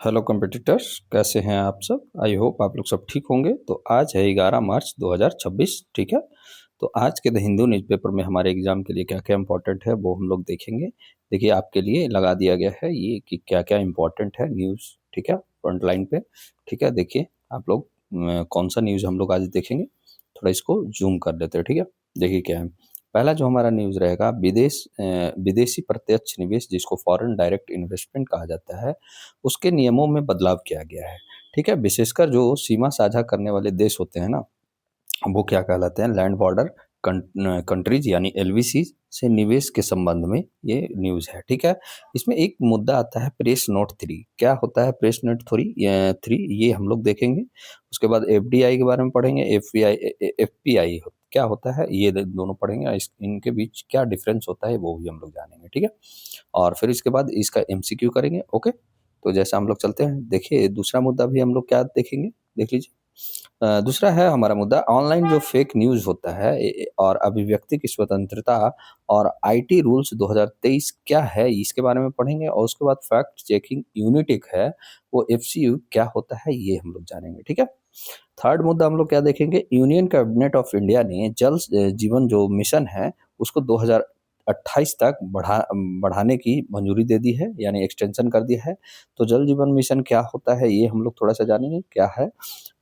Hello competitors, कैसे हैं आप सब। आई होप आप लोग सब ठीक होंगे। तो आज है 11 मार्च 2026। ठीक है, तो आज के द हिंदू न्यूज़पेपर में हमारे एग्जाम के लिए क्या क्या इंपॉर्टेंट है वो हम लोग देखेंगे। देखिए, आपके लिए लगा दिया गया है ये कि क्या क्या इंपॉर्टेंट है न्यूज़। ठीक है, फ्रंट लाइन पे। ठीक है, देखिए आप लोग कौन सा न्यूज़ हम लोग आज देखेंगे। थोड़ा इसको जूम कर लेते हैं। ठीक है, देखिए क्या है। पहला जो हमारा न्यूज़ रहेगा, विदेशी प्रत्यक्ष निवेश जिसको फॉरेन डायरेक्ट इन्वेस्टमेंट कहा जाता है, उसके नियमों में बदलाव किया गया है। ठीक है, विशेषकर जो सीमा साझा करने वाले देश होते हैं ना, वो क्या कहलाते हैं, लैंड बॉर्डर कंट्रीज यानी एलवीसी से निवेश के संबंध में ये न्यूज़ है। ठीक है, इसमें एक मुद्दा आता है प्रेस नोट 3। क्या होता है प्रेस नोट 3? ये हम लोग देखेंगे। उसके बाद एफडीआई के बारे में पढ़ेंगे। एफपीआई क्या होता है, ये दोनों पढ़ेंगे। इनके बीच क्या डिफरेंस होता है वो भी हम लोग जानेंगे। ठीक है, और फिर इसके बाद इसका एमसीक्यू करेंगे। ओके, तो जैसा हम लोग चलते हैं, देखिए दूसरा मुद्दा भी हम लोग क्या देखेंगे, देख लीजिए। दूसरा है हमारा मुद्दा, ऑनलाइन जो फेक न्यूज़ होता है और अभिव्यक्ति की स्वतंत्रता और आईटी रूल्स 2023 क्या है, इसके बारे में पढ़ेंगे। और उसके बाद फैक्ट चेकिंग यूनिट एक है, वो एफसीयू क्या होता है ये हम लोग जानेंगे। ठीक है, थर्ड मुद्दा हम लोग क्या देखेंगे, यूनियन कैबिनेट ऑफ इंडिया ने जल जीवन जो मिशन है उसको 2028 तक बढ़ाने की मंजूरी दे दी है, यानी एक्सटेंशन कर दिया है। तो जल जीवन मिशन क्या होता है ये हम लोग थोड़ा सा जानेंगे क्या है।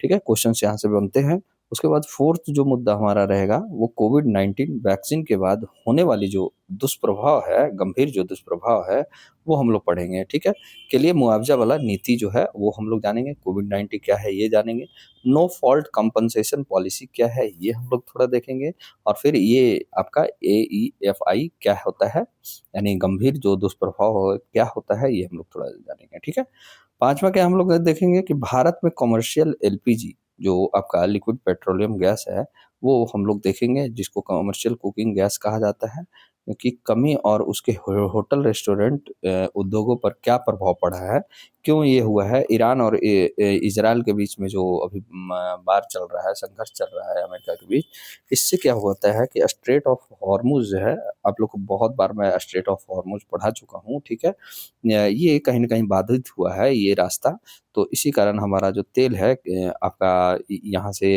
ठीक है, क्वेश्चन यहाँ से बनते हैं। उसके बाद फोर्थ जो मुद्दा हमारा रहेगा, वो कोविड-19 वैक्सीन के बाद होने वाली जो दुष्प्रभाव है, गंभीर जो दुष्प्रभाव है, वो हम लोग पढ़ेंगे। ठीक है, के लिए मुआवजा वाला नीति जो है वो हम लोग जानेंगे। कोविड-19 क्या है ये जानेंगे। नो फॉल्ट कंपनसेशन पॉलिसी क्या है ये हम लोग थोड़ा देखेंगे। और फिर ये आपका एईएफआई क्या होता है, यानी गंभीर जो दुष्प्रभाव क्या होता है ये हम लोग थोड़ा जानेंगे। ठीक है, पांचवा क्या हम लोग देखेंगे कि भारत में कमर्शियल एलपीजी जो आपका लिक्विड पेट्रोलियम गैस है, वो हम लोग देखेंगे, जिसको कमर्शियल कुकिंग गैस कहा जाता है, की कमी और उसके होटल रेस्टोरेंट उद्योगों पर क्या प्रभाव पड़ा है, क्यों ये हुआ है। ईरान और इजराइल के बीच में जो अभी बार चल रहा है, संघर्ष चल रहा है अमेरिका के बीच, इससे क्या होता है कि स्ट्रेट ऑफ हॉर्मुज जो है, आप लोग को बहुत बार मैं स्ट्रेट ऑफ हॉर्मुज पढ़ा चुका हूँ। ठीक है, ये कहीं न कहीं बाधित हुआ है ये रास्ता। तो इसी कारण हमारा जो तेल है आपका यहाँ से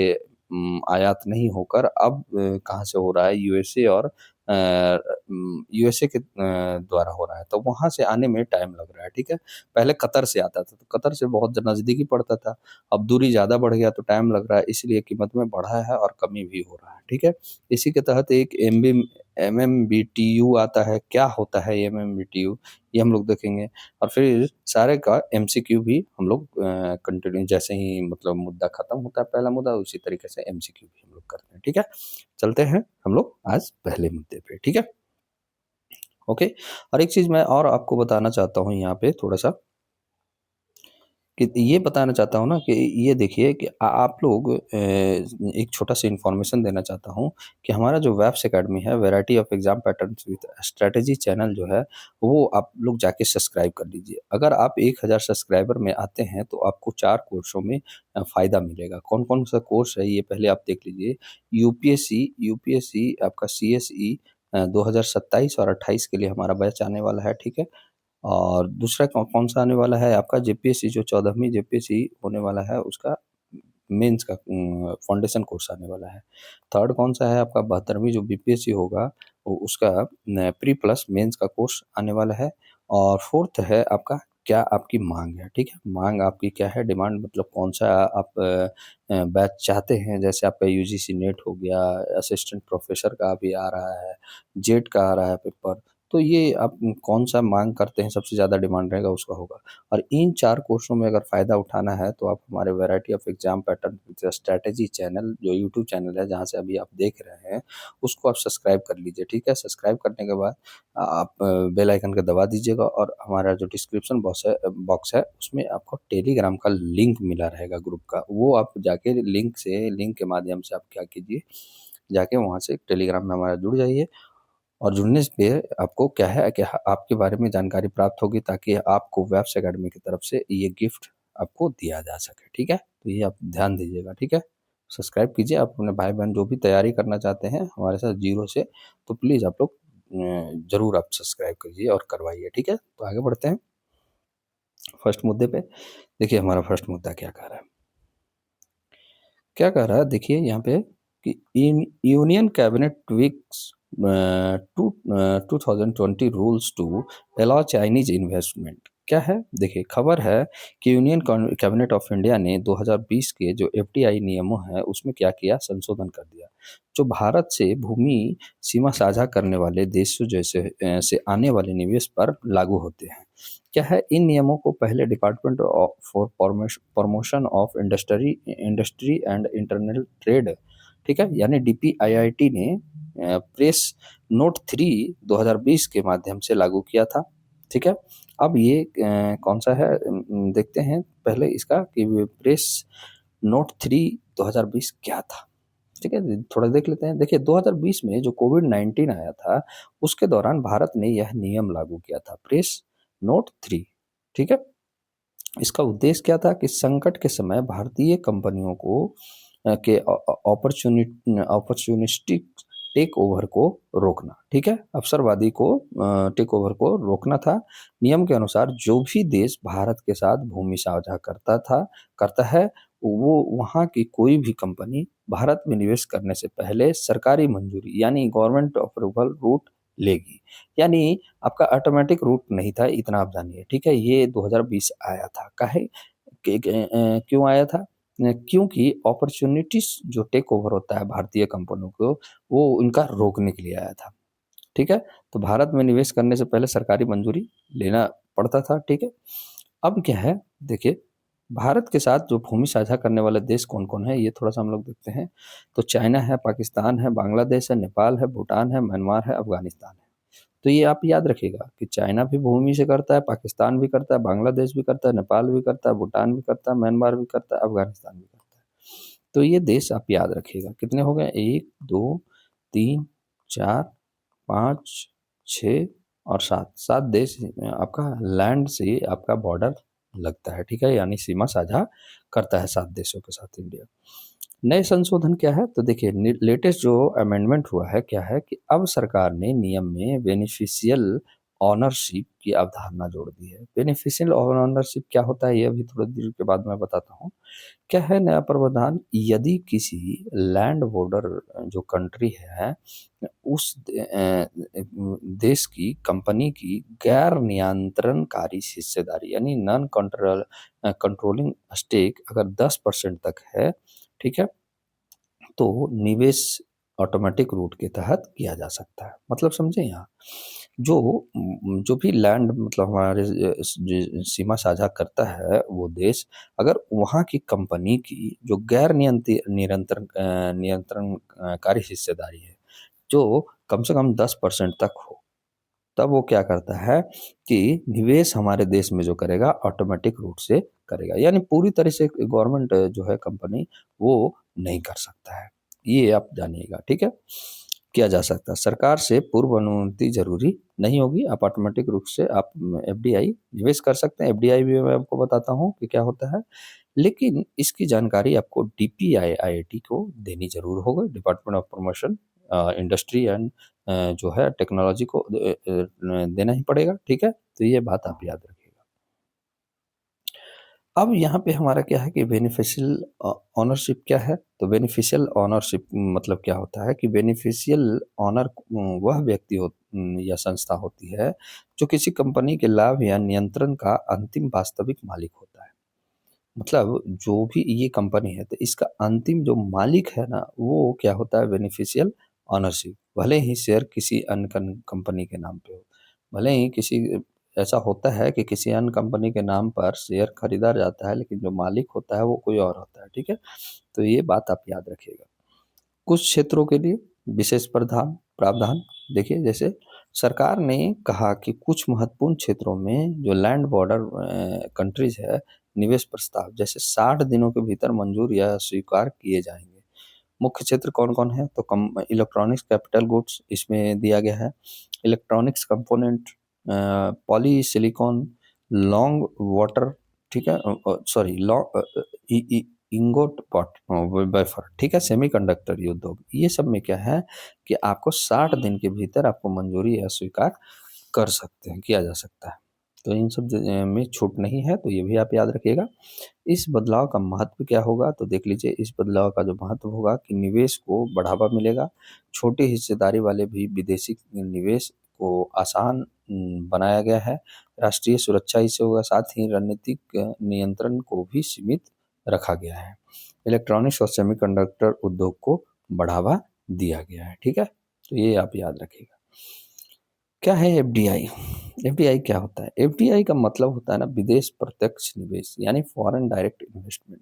आयात नहीं होकर अब कहाँ से हो रहा है, यूएसए और यूएसए के द्वारा हो रहा है। तो वहाँ से आने में टाइम लग रहा है। ठीक है, पहले कतर से आता था, तो कतर से बहुत नज़दीकी पड़ता था। अब दूरी ज़्यादा बढ़ गया तो टाइम लग रहा है, इसलिए कीमत में बढ़ा है और कमी भी हो रहा है। ठीक है, इसी के तहत एक एमएमबीटीयू आता है। क्या होता है एमएमबीटीयू, ये हम लोग देखेंगे। और फिर सारे का एमसीक्यू भी हम लोग कंटिन्यू, जैसे ही मतलब मुद्दा खत्म होता है पहला मुद्दा, उसी तरीके से एमसीक्यू भी हम लोग करते हैं। ठीक है, चलते हैं हम लोग आज पहले मुद्दे पे। ठीक है, ओके। और एक चीज़ मैं और आपको बताना चाहता हूँ यहाँ पे थोड़ा सा, कि ये बताना चाहता हूँ ना कि ये देखिए कि आप लोग एक छोटा-सा इन्फॉर्मेशन देना चाहता हूँ कि हमारा जो वेब्स अकेडमी है, variety of exam patterns with strategy channel जो है, वो आप लोग जाके सब्सक्राइब कर लीजिए। अगर आप 1000 सब्सक्राइबर में आते हैं तो आपको 4 कोर्सों में फ़ायदा मिलेगा। कौन-कौन सा कोर्स है ये पहले आप देख लीजिए। यूपीएससी आपका सीएसई 2027 और 28 के लिए हमारा बैच आने वाला है। ठीक है? और दूसरा कौन-सा आने वाला है आपका, जेपीएससी जो 14वीं जेपीएससी होने वाला है उसका मेंस का फाउंडेशन कोर्स आने वाला है। थर्ड कौन-सा है आपका, 72वीं जो बीपीएससी होगा उसका प्री प्लस मेंस का कोर्स आने वाला है। और फोर्थ है आपका, क्या आपकी माँग है। ठीक है? माँग आपकी क्या है, डिमांड मतलब कौन-सा आप बैच चाहते हैं। जैसे आपका यूजीसी नेट हो गया, असिस्टेंट प्रोफेसर का अभी आ रहा है, जेट का आ रहा है पेपर। तो ये आप कौन-सा माँग करते हैं, सबसे ज़्यादा डिमांड रहेगा उसका होगा। और इन 4 कोर्सों में अगर फ़ायदा उठाना है तो आप हमारे variety of exam pattern with strategy channel जो यूट्यूब चैनल है, जहाँ से अभी आप देख रहे हैं, उसको आप सब्सक्राइब कर लीजिए। ठीक है? सब्सक्राइब करने के बाद आप बेल आइकन को दबा दीजिएगा, और हमारा जो डिस्क्रिप्शन बॉक्स है उसमें आपको टेलीग्राम का लिंक मिला रहेगा ग्रुप का। वो आप जाके लिंक के माध्यम से आप क्या कीजिए, जाके वहाँ से टेलीग्राम में हमारा जुड़ जाइए। और जुड़ने पे आपको क्या है कि आपके बारे में जानकारी प्राप्त होगी, ताकि आपको वेब्स अकेडमी की तरफ से ये गिफ्ट आपको दिया जा सके। ठीक है? तो ये आप ध्यान दीजिएगा। ठीक है? सब्सक्राइब कीजिए। आप अपने भाई-बहन जो भी तैयारी करना चाहते हैं हमारे साथ ज़ीरो से, तो प्लीज़ आप लोग ज़रूर आप सब्सक्राइब कीजिए और करवाइए। ठीक है? तो आगे बढ़ते हैं। फर्स्ट मुद्दे पे देखिए हमारा फर्स्ट मुद्दा क्या कह रहा है। क्या कह रहा है देखिए यहाँ पे कि in union cabinet tweaks 2020 rules to allow Chinese investment. क्या है देखिए खबर है कि यूनियन कैबिनेट ऑफ इंडिया ने 2020 के जो एफडीआई नियमों हैं उसमें क्या किया, संशोधन कर दिया। जो भारत से भूमि सीमा साझा करने वाले देशों जैसे से आने वाले निवेश पर लागू होते हैं। क्या है, इन नियमों को पहले department for promotion of industry industry and internal trade, ठीक है, यानी डीपीआईआईटी ने प्रेस नोट 3 2020 के माध्यम से लागू किया था। ठीक है, अब ये कौन सा है, देखते हैं पहले इसका कि प्रेस नोट 3 2020 क्या था। ठीक है, थोड़ा देख लेते हैं। देखिए 2020 में जो कोविड-19 आया था उसके दौरान भारत ने यह नियम लागू किया था, प्रेस नोट 3। ठीक है, इसका उद्देश्य क्या था कि संकट के समय भारतीय कंपनियों को के अपॉर्चुनिस्टिक टेक ओवर को रोकना। ठीक है, अवसरवादी को टेक ओवर को रोकना था। नियम के अनुसार जो भी देश भारत के साथ भूमि साझा करता है वो वहाँ की कोई भी कंपनी भारत में निवेश करने से पहले सरकारी मंजूरी यानी गवर्नमेंट अप्रूवल रूट लेगी। यानी आपका ऑटोमेटिक रूट नहीं था, इतना आप जानिए। ठीक है, ये 2020 आया था। काहे क्यों आया था? क्योंकि अपॉर्चुनिटीज जो टेक ओवर होता है भारतीय कंपनियों को, वो उनका रोकने के लिए आया था। ठीक है, तो भारत में निवेश करने से पहले सरकारी मंजूरी लेना पड़ता था। ठीक है, अब क्या है देखिए, भारत के साथ जो भूमि साझा करने वाले देश कौन कौन है ये थोड़ा सा हम लोग देखते हैं। तो चाइना है, पाकिस्तान है, बांग्लादेश है, नेपाल है, भूटान है, म्यांमार है, अफगानिस्तान है। तो ये आप याद रखिएगा कि चाइना भी भूमि से करता है, पाकिस्तान भी करता है, बांग्लादेश भी करता है, नेपाल भी करता है, भूटान भी करता है, म्यांमार भी करता है, अफगानिस्तान भी करता है। तो ये देश आप याद रखिएगा। कितने हो गए, 1 2 3 4 5 6 और 7 7 देश आपका लैंड से आपका बॉर्डर लगता है। ठीक है, यानी सीमा साझा करता है 7 देशों के साथ इंडिया। नए संशोधन क्या है, तो देखिए लेटेस्ट जो अमेंडमेंट हुआ है क्या है कि अब सरकार ने नियम में बेनिफिशियल ऑनरशिप की अवधारणा जोड़ दी है। बेनिफिशियल ऑनरशिप क्या होता है ये अभी थोड़ी देर के बाद मैं बताता हूँ। क्या है नया प्रावधान, यदि किसी लैंड बॉर्डर जो कंट्री है उस देश की कंपनी की गैर नियंत्रणकारी हिस्सेदारी यानी नॉन कंट्रोलिंग स्टेक अगर 10% तक है, ठीक है, तो निवेश ऑटोमेटिक रूट के तहत किया जा सकता है। मतलब समझे यहाँ, जो भी लैंड मतलब हमारे सीमा साझा करता है वो देश, अगर वहाँ की कंपनी की जो गैर नियंत्रणकारी हिस्सेदारी है जो कम से कम 10% तक हो, तब वो क्या करता है कि निवेश हमारे देश में जो करेगा ऑटोमेटिक रूट से करेगा। यानी पूरी तरह से गवर्नमेंट जो है कंपनी वो नहीं कर सकता है, ये आप जानिएगा। ठीक है, किया जा सकता है, सरकार से पूर्व अनुमति जरूरी नहीं होगी, आप ऑटोमेटिक रूप से आप एफडीआई निवेश कर सकते हैं। एफडीआई भी मैं आपको बताता हूँ कि क्या होता है, लेकिन इसकी जानकारी आपको डीपीआईआईटी को देनी जरूर होगा, department of promotion industry and जो है टेक्नोलॉजी को देना ही पड़ेगा। ठीक है, तो ये बात आप याद रखिएगा। अब यहाँ पे हमारा क्या है कि बेनिफिशियल ऑनरशिप क्या है, तो बेनिफिशियल ऑनरशिप मतलब क्या होता है कि बेनिफिशियल ऑनर वह व्यक्ति या संस्था होती है जो किसी कंपनी के लाभ या नियंत्रण का अंतिम वास्तविक मालिक होता है। मतलब जो भी ये कंपनी है तो इसका अंतिम जो मालिक है ना वो क्या होता है, बेनिफिशियल ऑनरशिप। भले ही शेयर किसी अन्य कंपनी के नाम पे हो, भले ही किसी ऐसा होता है कि किसी अन्य कंपनी के नाम पर शेयर खरीदा जाता है, लेकिन जो मालिक होता है वो कोई और होता है। ठीक है, तो ये बात आप याद रखिएगा। कुछ क्षेत्रों के लिए विशेष प्रावधान प्रावधान देखिए, जैसे सरकार ने कहा कि कुछ महत्वपूर्ण क्षेत्रों में जो लैंड बॉर्डर कंट्रीज है, निवेश प्रस्ताव जैसे 60 दिनों के भीतर मंजूर या स्वीकार किए जाएंगे। मुख्य क्षेत्र कौन कौन है, तो कम इलेक्ट्रॉनिक्स कैपिटल गुड्स इसमें दिया गया है, electronics component, polysilicon, long water, ठीक है, sorry long ingot pot wafer, ठीक है, सेमीकंडक्टर उद्योग, ये सब में क्या है कि आपको 60 दिन के भीतर आपको मंजूरी या स्वीकार कर सकते हैं, किया जा सकता है। तो इन सब में छूट नहीं है, तो ये भी आप याद रखिएगा। इस बदलाव का महत्व क्या होगा, तो देख लीजिए इस बदलाव का जो महत्व होगा कि निवेश को बढ़ावा मिलेगा, छोटी हिस्सेदारी वाले भी विदेशी निवेश को आसान बनाया गया है, राष्ट्रीय सुरक्षा इससे होगा, साथ ही रणनीतिक नियंत्रण को भी सीमित रखा गया है, इलेक्ट्रॉनिक्स और सेमीकंडक्टर उद्योग को बढ़ावा दिया गया है। ठीक है, तो ये आप याद रखिएगा। क्या है एफडीआई? एफडीआई क्या होता है? एफडीआई का मतलब होता है ना विदेश प्रत्यक्ष निवेश, यानी फॉरेन डायरेक्ट इन्वेस्टमेंट।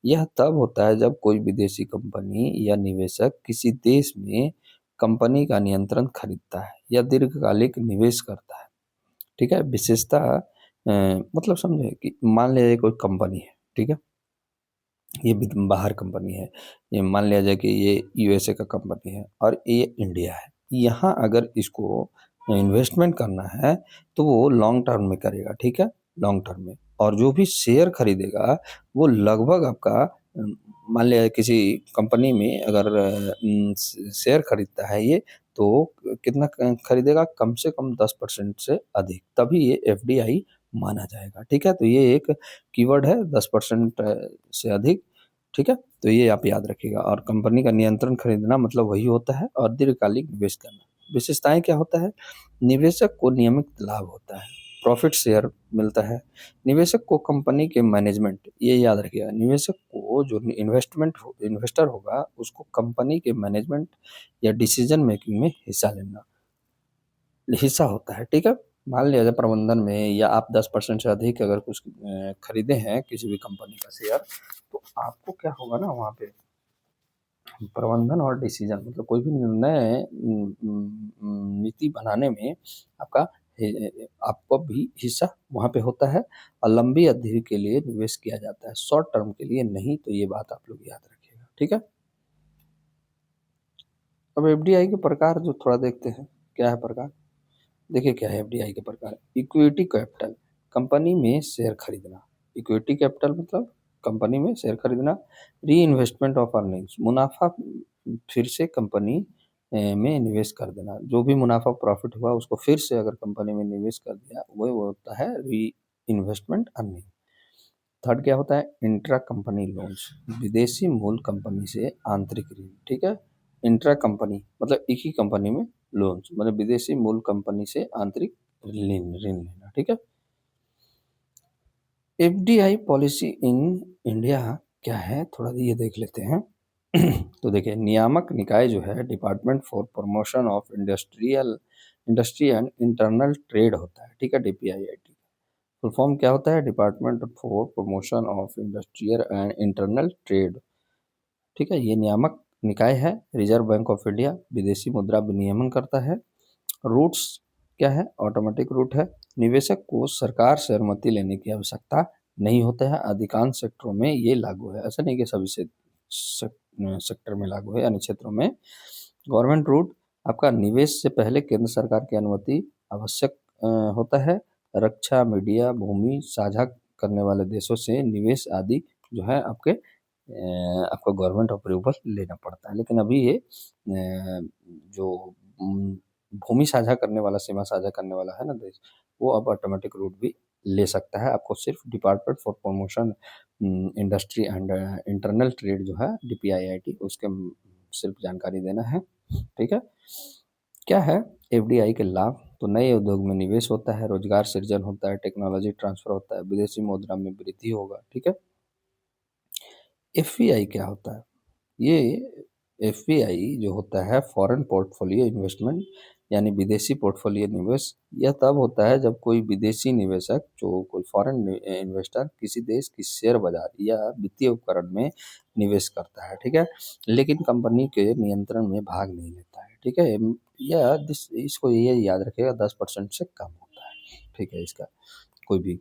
यह तब होता है जब कोई विदेशी कंपनी या निवेशक किसी देश में कंपनी का नियंत्रण खरीदता है या दीर्घकालिक निवेश करता है। ठीक है, विशेषता मतलब समझे कि मान लिया जाए कोई कंपनी है, ठीक है, ये बाहर कंपनी है, ये मान लिया जाए कि ये यूएसए का कंपनी है और ये इंडिया है। यहाँ अगर इसको इन्वेस्टमेंट करना है तो वो लॉन्ग टर्म में करेगा, ठीक है, लॉन्ग टर्म में। और जो भी शेयर खरीदेगा वो लगभग आपका मान लिया किसी कंपनी में अगर शेयर खरीदता है ये, तो कितना खरीदेगा, कम से कम 10% से अधिक, तभी ये एफडीआई माना जाएगा। ठीक है, तो ये एक कीवर्ड है 10% से अधिक। ठीक है, तो ये आप याद रखिएगा। और कंपनी का नियंत्रण खरीदना मतलब वही होता है, और दीर्घकालिक निवेश करना। विशेषताएं क्या होता है? निवेशक को नियमित लाभ होता है, प्रॉफिट शेयर मिलता है, निवेशक को कंपनी के मैनेजमेंट, ये याद रखिएगा, निवेशक को जो इन्वेस्टर होगा उसको कंपनी के मैनेजमेंट या डिसीजन मेकिंग में हिस्सा होता है। ठीक है, मान लिया जाए प्रबंधन में, या आप 10% से अधिक अगर कुछ खरीदे हैं किसी भी कंपनी का शेयर, तो आपको क्या होगा ना, वहाँ पे प्रबंधन और डिसीजन मतलब कोई भी निर्णय नीति बनाने में आपका आपको भी हिस्सा वहाँ पे होता है, और लंबी अवधि के लिए निवेश किया जाता है, शॉर्ट टर्म के लिए नहीं। तो ये बात आप लोग याद रखिएगा। ठीक है, अब एफडीआई के प्रकार जो थोड़ा देखते हैं, क्या है प्रकार? देखिए क्या है एफडीआई के प्रकार। इक्विटी कैपिटल, कंपनी में शेयर खरीदना। इक्विटी कैपिटल मतलब कंपनी में शेयर खरीदना। री इन्वेस्टमेंट ऑफ अर्निंग्स, मुनाफा फिर से कंपनी में निवेश कर देना। जो भी मुनाफा प्रॉफिट हुआ उसको फिर से अगर कंपनी में निवेश कर दिया, वो होता है री इन्वेस्टमेंट अर्निंग। थर्ड क्या होता है? इंट्रा कंपनी लोन्स, विदेशी मूल कंपनी से आंतरिक ऋण। ठीक है, इंट्रा कंपनी मतलब एक ही कंपनी में लोन्स मतलब विदेशी मूल कंपनी से आंतरिक ऋण लेना। ठीक है, एफडीआई पॉलिसी इन इंडिया क्या है, थोड़ा ये देख लेते हैं। तो देखिए, नियामक निकाय जो है department for promotion of industry and internal trade होता है। ठीक है, डीपीआईआईटी फुल फॉर्म क्या होता है? Department for promotion of industrial and internal trade. ठीक है, ये नियामक निकाय है। रिजर्व बैंक ऑफ इंडिया विदेशी मुद्रा विनियमन करता है। रूट्स क्या है? ऑटोमेटिक रूट है। निवेशक को सरकार से अनुमति लेने की आवश्यकता नहीं होता है। अधिकांश सेक्टरों में ये लागू है, ऐसा नहीं कि सभी सेक्टर में लागू है, यानी क्षेत्रों में। गवर्नमेंट रूट, आपका निवेश से पहले केंद्र सरकार की अनुमति आवश्यक होता है। रक्षा, मीडिया, भूमि साझा करने वाले देशों से निवेश आदि जो है आपको गवर्नमेंट अप्रूवल लेना पड़ता है। लेकिन अभी ये जो भूमि साझा करने वाला, सीमा साझा करने वाला है ना देश, वो अब ऑटोमेटिक रूट भी ले सकता है। आपको सिर्फ department for promotion industry and internal trade जो है डीपीआईआईटी, उसके सिर्फ जानकारी देना है। ठीक है, क्या है एफडीआई के लाभ? तो नए उद्योग में निवेश होता है, रोजगार सृजन होता है, टेक्नोलॉजी ट्रांसफर होता है, विदेशी मुद्रा में वृद्धि होगा। ठीक है, एफपीआई क्या होता है? ये एफपीआई जो होता है फॉरेन पोर्टफोलियो इन्वेस्टमेंट, यानी विदेशी पोर्टफोलियो निवेश। यह तब होता है जब कोई विदेशी निवेशक, जो कोई फॉरेन इन्वेस्टर किसी देश की शेयर बाजार या वित्तीय उपकरण में निवेश करता है, ठीक है, लेकिन कंपनी के नियंत्रण में भाग नहीं लेता है। ठीक है, यह इसको ये याद रखिएगा 10% से कम होता है। ठीक है, इसका कोई भी,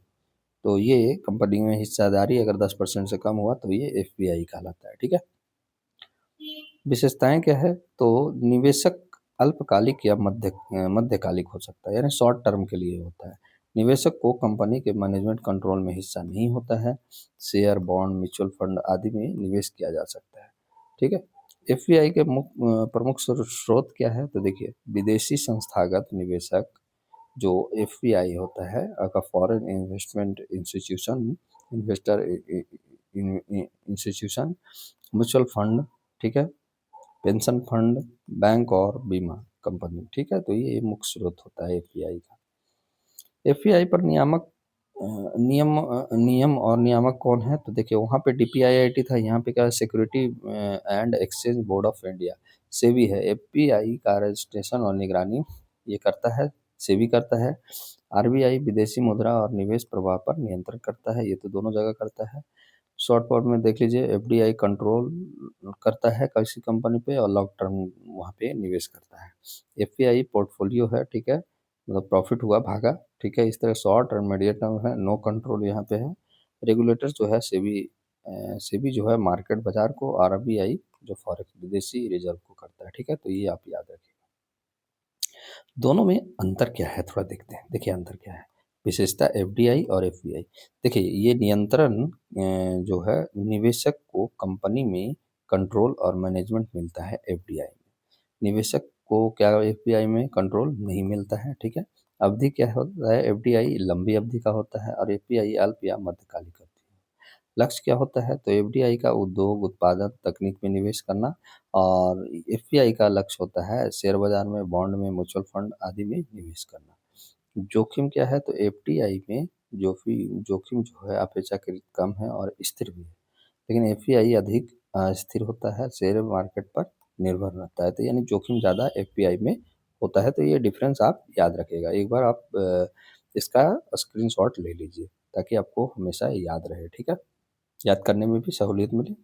तो ये कंपनी में हिस्सेदारी अगर 10% से कम हुआ तो ये एफपीआई कहलाता है। ठीक है, विशेषताएं क्या है? तो निवेशक अल्पकालिक या मध्यकालिक हो सकता है, यानी शॉर्ट टर्म के लिए होता है। निवेशक को कंपनी के मैनेजमेंट कंट्रोल में हिस्सा नहीं होता है। शेयर, बॉन्ड, म्यूचुअल फंड आदि में निवेश किया जा सकता है। ठीक है, एफपीआई के प्रमुख स्रोत क्या है? तो देखिए, विदेशी संस्थागत निवेशक, जो एफपीआई होता है आपका foreign investment institution, investor institution, mutual fund, ठीक है, पेंशन फंड, बैंक और बीमा कंपनी, ठीक है। तो ये मुख्य स्रोत होता है एफपीआई का। एफपीआई पर नियम और नियामक कौन है? तो देखिए वहाँ पे डीपीआईआईटी था, यहाँ पे क्या है, security and exchange board of India, SEBI है। एफपीआई का रजिस्ट्रेशन और निगरानी ये करता है, सेबी करता है। आरबीआई विदेशी मुद्रा और निवेश प्रवाह पर नियंत्रण करता है, ये तो दोनों जगह करता है। शॉर्ट फॉर्म में देख लीजिए, एफडीआई कंट्रोल करता है किसी कंपनी पे और लॉन्ग टर्म वहाँ पे निवेश करता है। एफपीआई पोर्टफोलियो है, ठीक है, मतलब प्रॉफिट हुआ भागा, ठीक है। इस तरह शॉर्ट और मीडियम टर्म है, नो कंट्रोल यहाँ पे है। रेगुलेटर्स जो है सेबी, सेबी जो है मार्केट बाजार को, आरबीआई जो फॉरेक्स विदेशी रिजर्व को करता है, ठीक है। तो ये आप याद रखिए। दोनों में अंतर क्या है थोड़ा देखते हैं। देखिए अंतर क्या है, विशेषता एफडीआई और एफपीआई। देखिए ये नियंत्रण जो है निवेशक को कंपनी में कंट्रोल और मैनेजमेंट मिलता है एफडीआई में, निवेशक को क्या एफपीआई में कंट्रोल नहीं मिलता है, ठीक है। अवधि क्या होता है, एफडीआई लंबी अवधि का होता है और एफपीआई अल्प या मध्यकालिक होती है। लक्ष्य क्या होता है, तो एफडीआई का उद्योग उत्पादन तकनीक में निवेश करना, और एफपीआई का लक्ष्य होता है शेयर बाजार में, बॉन्ड में, म्यूचुअल फंड आदि में निवेश करना। जोखिम क्या है, तो एफडीआई में जोखिम जो है अपेक्षाकृत कम है और स्थिर भी है, लेकिन एफपीआई अधिक स्थिर होता है, शेयर मार्केट पर निर्भर रहता है। तो यानी जोखिम ज़्यादा एफपीआई में होता है। तो ये डिफरेंस आप याद रखिएगा, एक बार आप इसका स्क्रीनशॉट ले लीजिए ताकि आपको हमेशा याद रहे, ठीक है, याद करने में भी सहूलियत मिले।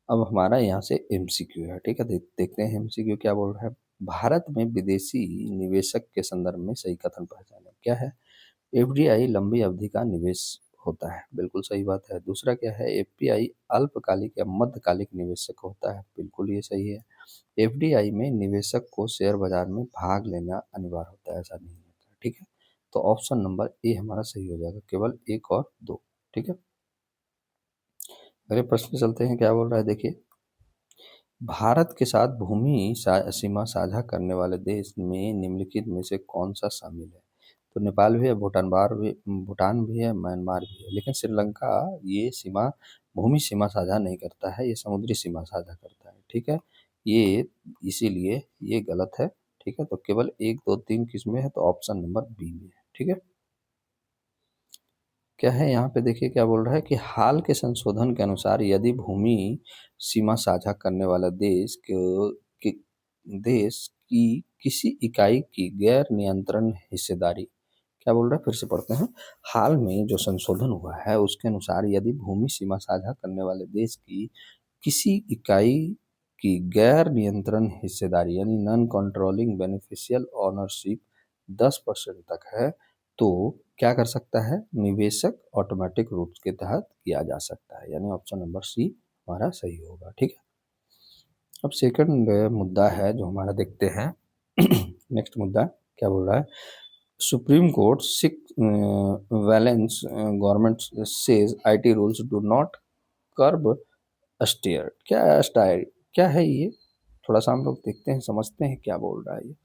अब हमारा यहाँ से एमसीक्यू है, ठीक है, देखते हैं एमसीक्यू क्या बोल रहा है। भारत में विदेशी निवेशक के संदर्भ में सही कथन पहचाने, क्या है, एफडीआई लंबी अवधि का निवेश होता है, बिल्कुल सही बात है। दूसरा क्या है, एफपीआई अल्पकालिक या मध्यकालिक निवेशक होता है, बिल्कुल ये सही है। एफडीआई में निवेशक को शेयर बाजार में भाग लेना अनिवार्य होता है, ऐसा नहीं होता है, ठीक है। तो ऑप्शन नंबर ए हमारा सही हो जाएगा, केवल एक और दो, ठीक है। अगले प्रश्न पे चलते हैं, क्या बोल रहा है देखिए, भारत के साथ सीमा साझा करने वाले देश में निम्नलिखित में से कौन सा शामिल है? तो नेपाल भी है, भूटान भी है, म्यांमार भी है, लेकिन श्रीलंका ये भूमि सीमा साझा नहीं करता है, ये समुद्री सीमा साझा करता है, ठीक है। ये इसीलिए ये गलत है, ठीक है। तो केवल एक दो तीन किस्में है, तो ऑप्शन नंबर बी में है, ठीक है। क्या है यहाँ पे देखिए, क्या बोल रहा है कि हाल के संशोधन के अनुसार यदि भूमि सीमा साझा करने वाला कि, देश की किसी इकाई की गैर नियंत्रण हिस्सेदारी, क्या बोल रहा है फिर से पढ़ते हैं। हाल में जो संशोधन हुआ है उसके अनुसार यदि भूमि सीमा साझा करने वाले देश की किसी इकाई की गैर नियंत्रण हिस्सेदारी यानी नॉन कंट्रोलिंग बेनिफिशियल ओनरशिप 10% तक है, तो क्या कर सकता है, निवेशक ऑटोमेटिक रूट के तहत किया जा सकता है, यानी ऑप्शन नंबर सी हमारा सही होगा, ठीक है। अब सेकंड मुद्दा है जो हमारा, देखते हैं नेक्स्ट मुद्दा क्या बोल रहा है। Supreme Court six valence government says IT rules do not curb satire, क्या स्टाइल, क्या है ये, थोड़ा सा हम लोग देखते हैं, समझते हैं क्या बोल रहा है ये।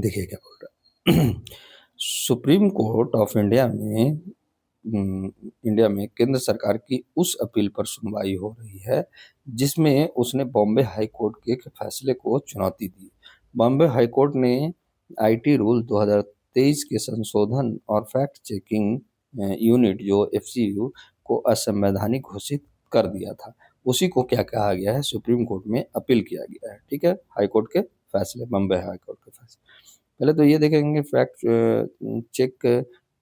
देखिए क्या बोल रहा है सुप्रीम कोर्ट ऑफ इंडिया में केंद्र सरकार की उस अपील पर सुनवाई हो रही है जिसमें उसने बॉम्बे हाई कोर्ट के एक फैसले को चुनौती दी। बॉम्बे हाई कोर्ट ने आईटी रूल 2023 के संशोधन और फैक्ट चेकिंग यूनिट जो एफसीयू को असंवैधानिक घोषित कर दिया था, उसी को क्या कहा गया है, सुप्रीम कोर्ट में अपील किया गया है, ठीक है, हाई कोर्ट के फैसले, बम्बई हाई कोर्ट के फैसले। पहले तो ये देखेंगे फैक्ट चेक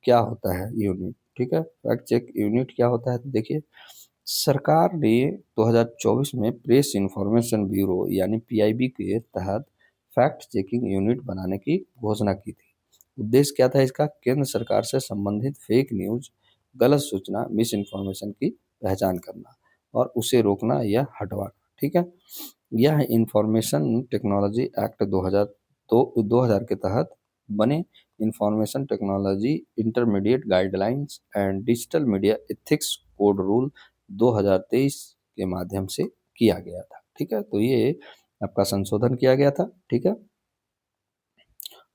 क्या होता है यूनिट, ठीक है। फैक्ट चेक यूनिट क्या होता है, तो देखिए सरकार ने 2024 में प्रेस इंफॉर्मेशन ब्यूरो यानी पीआईबी के तहत फैक्ट चेकिंग यूनिट बनाने की घोषणा की थी। उद्देश्य क्या था इसका, केंद्र सरकार से संबंधित फेक न्यूज, गलत सूचना, मिस इन्फॉर्मेशन की पहचान करना और उसे रोकना या हटवाना, ठीक है। यह इंफॉर्मेशन टेक्नोलॉजी एक्ट 2000 के तहत बने information technology intermediate guidelines and digital media ethics code rule 2023 के माध्यम से किया गया था, ठीक है। तो ये आपका संशोधन किया गया था, ठीक है।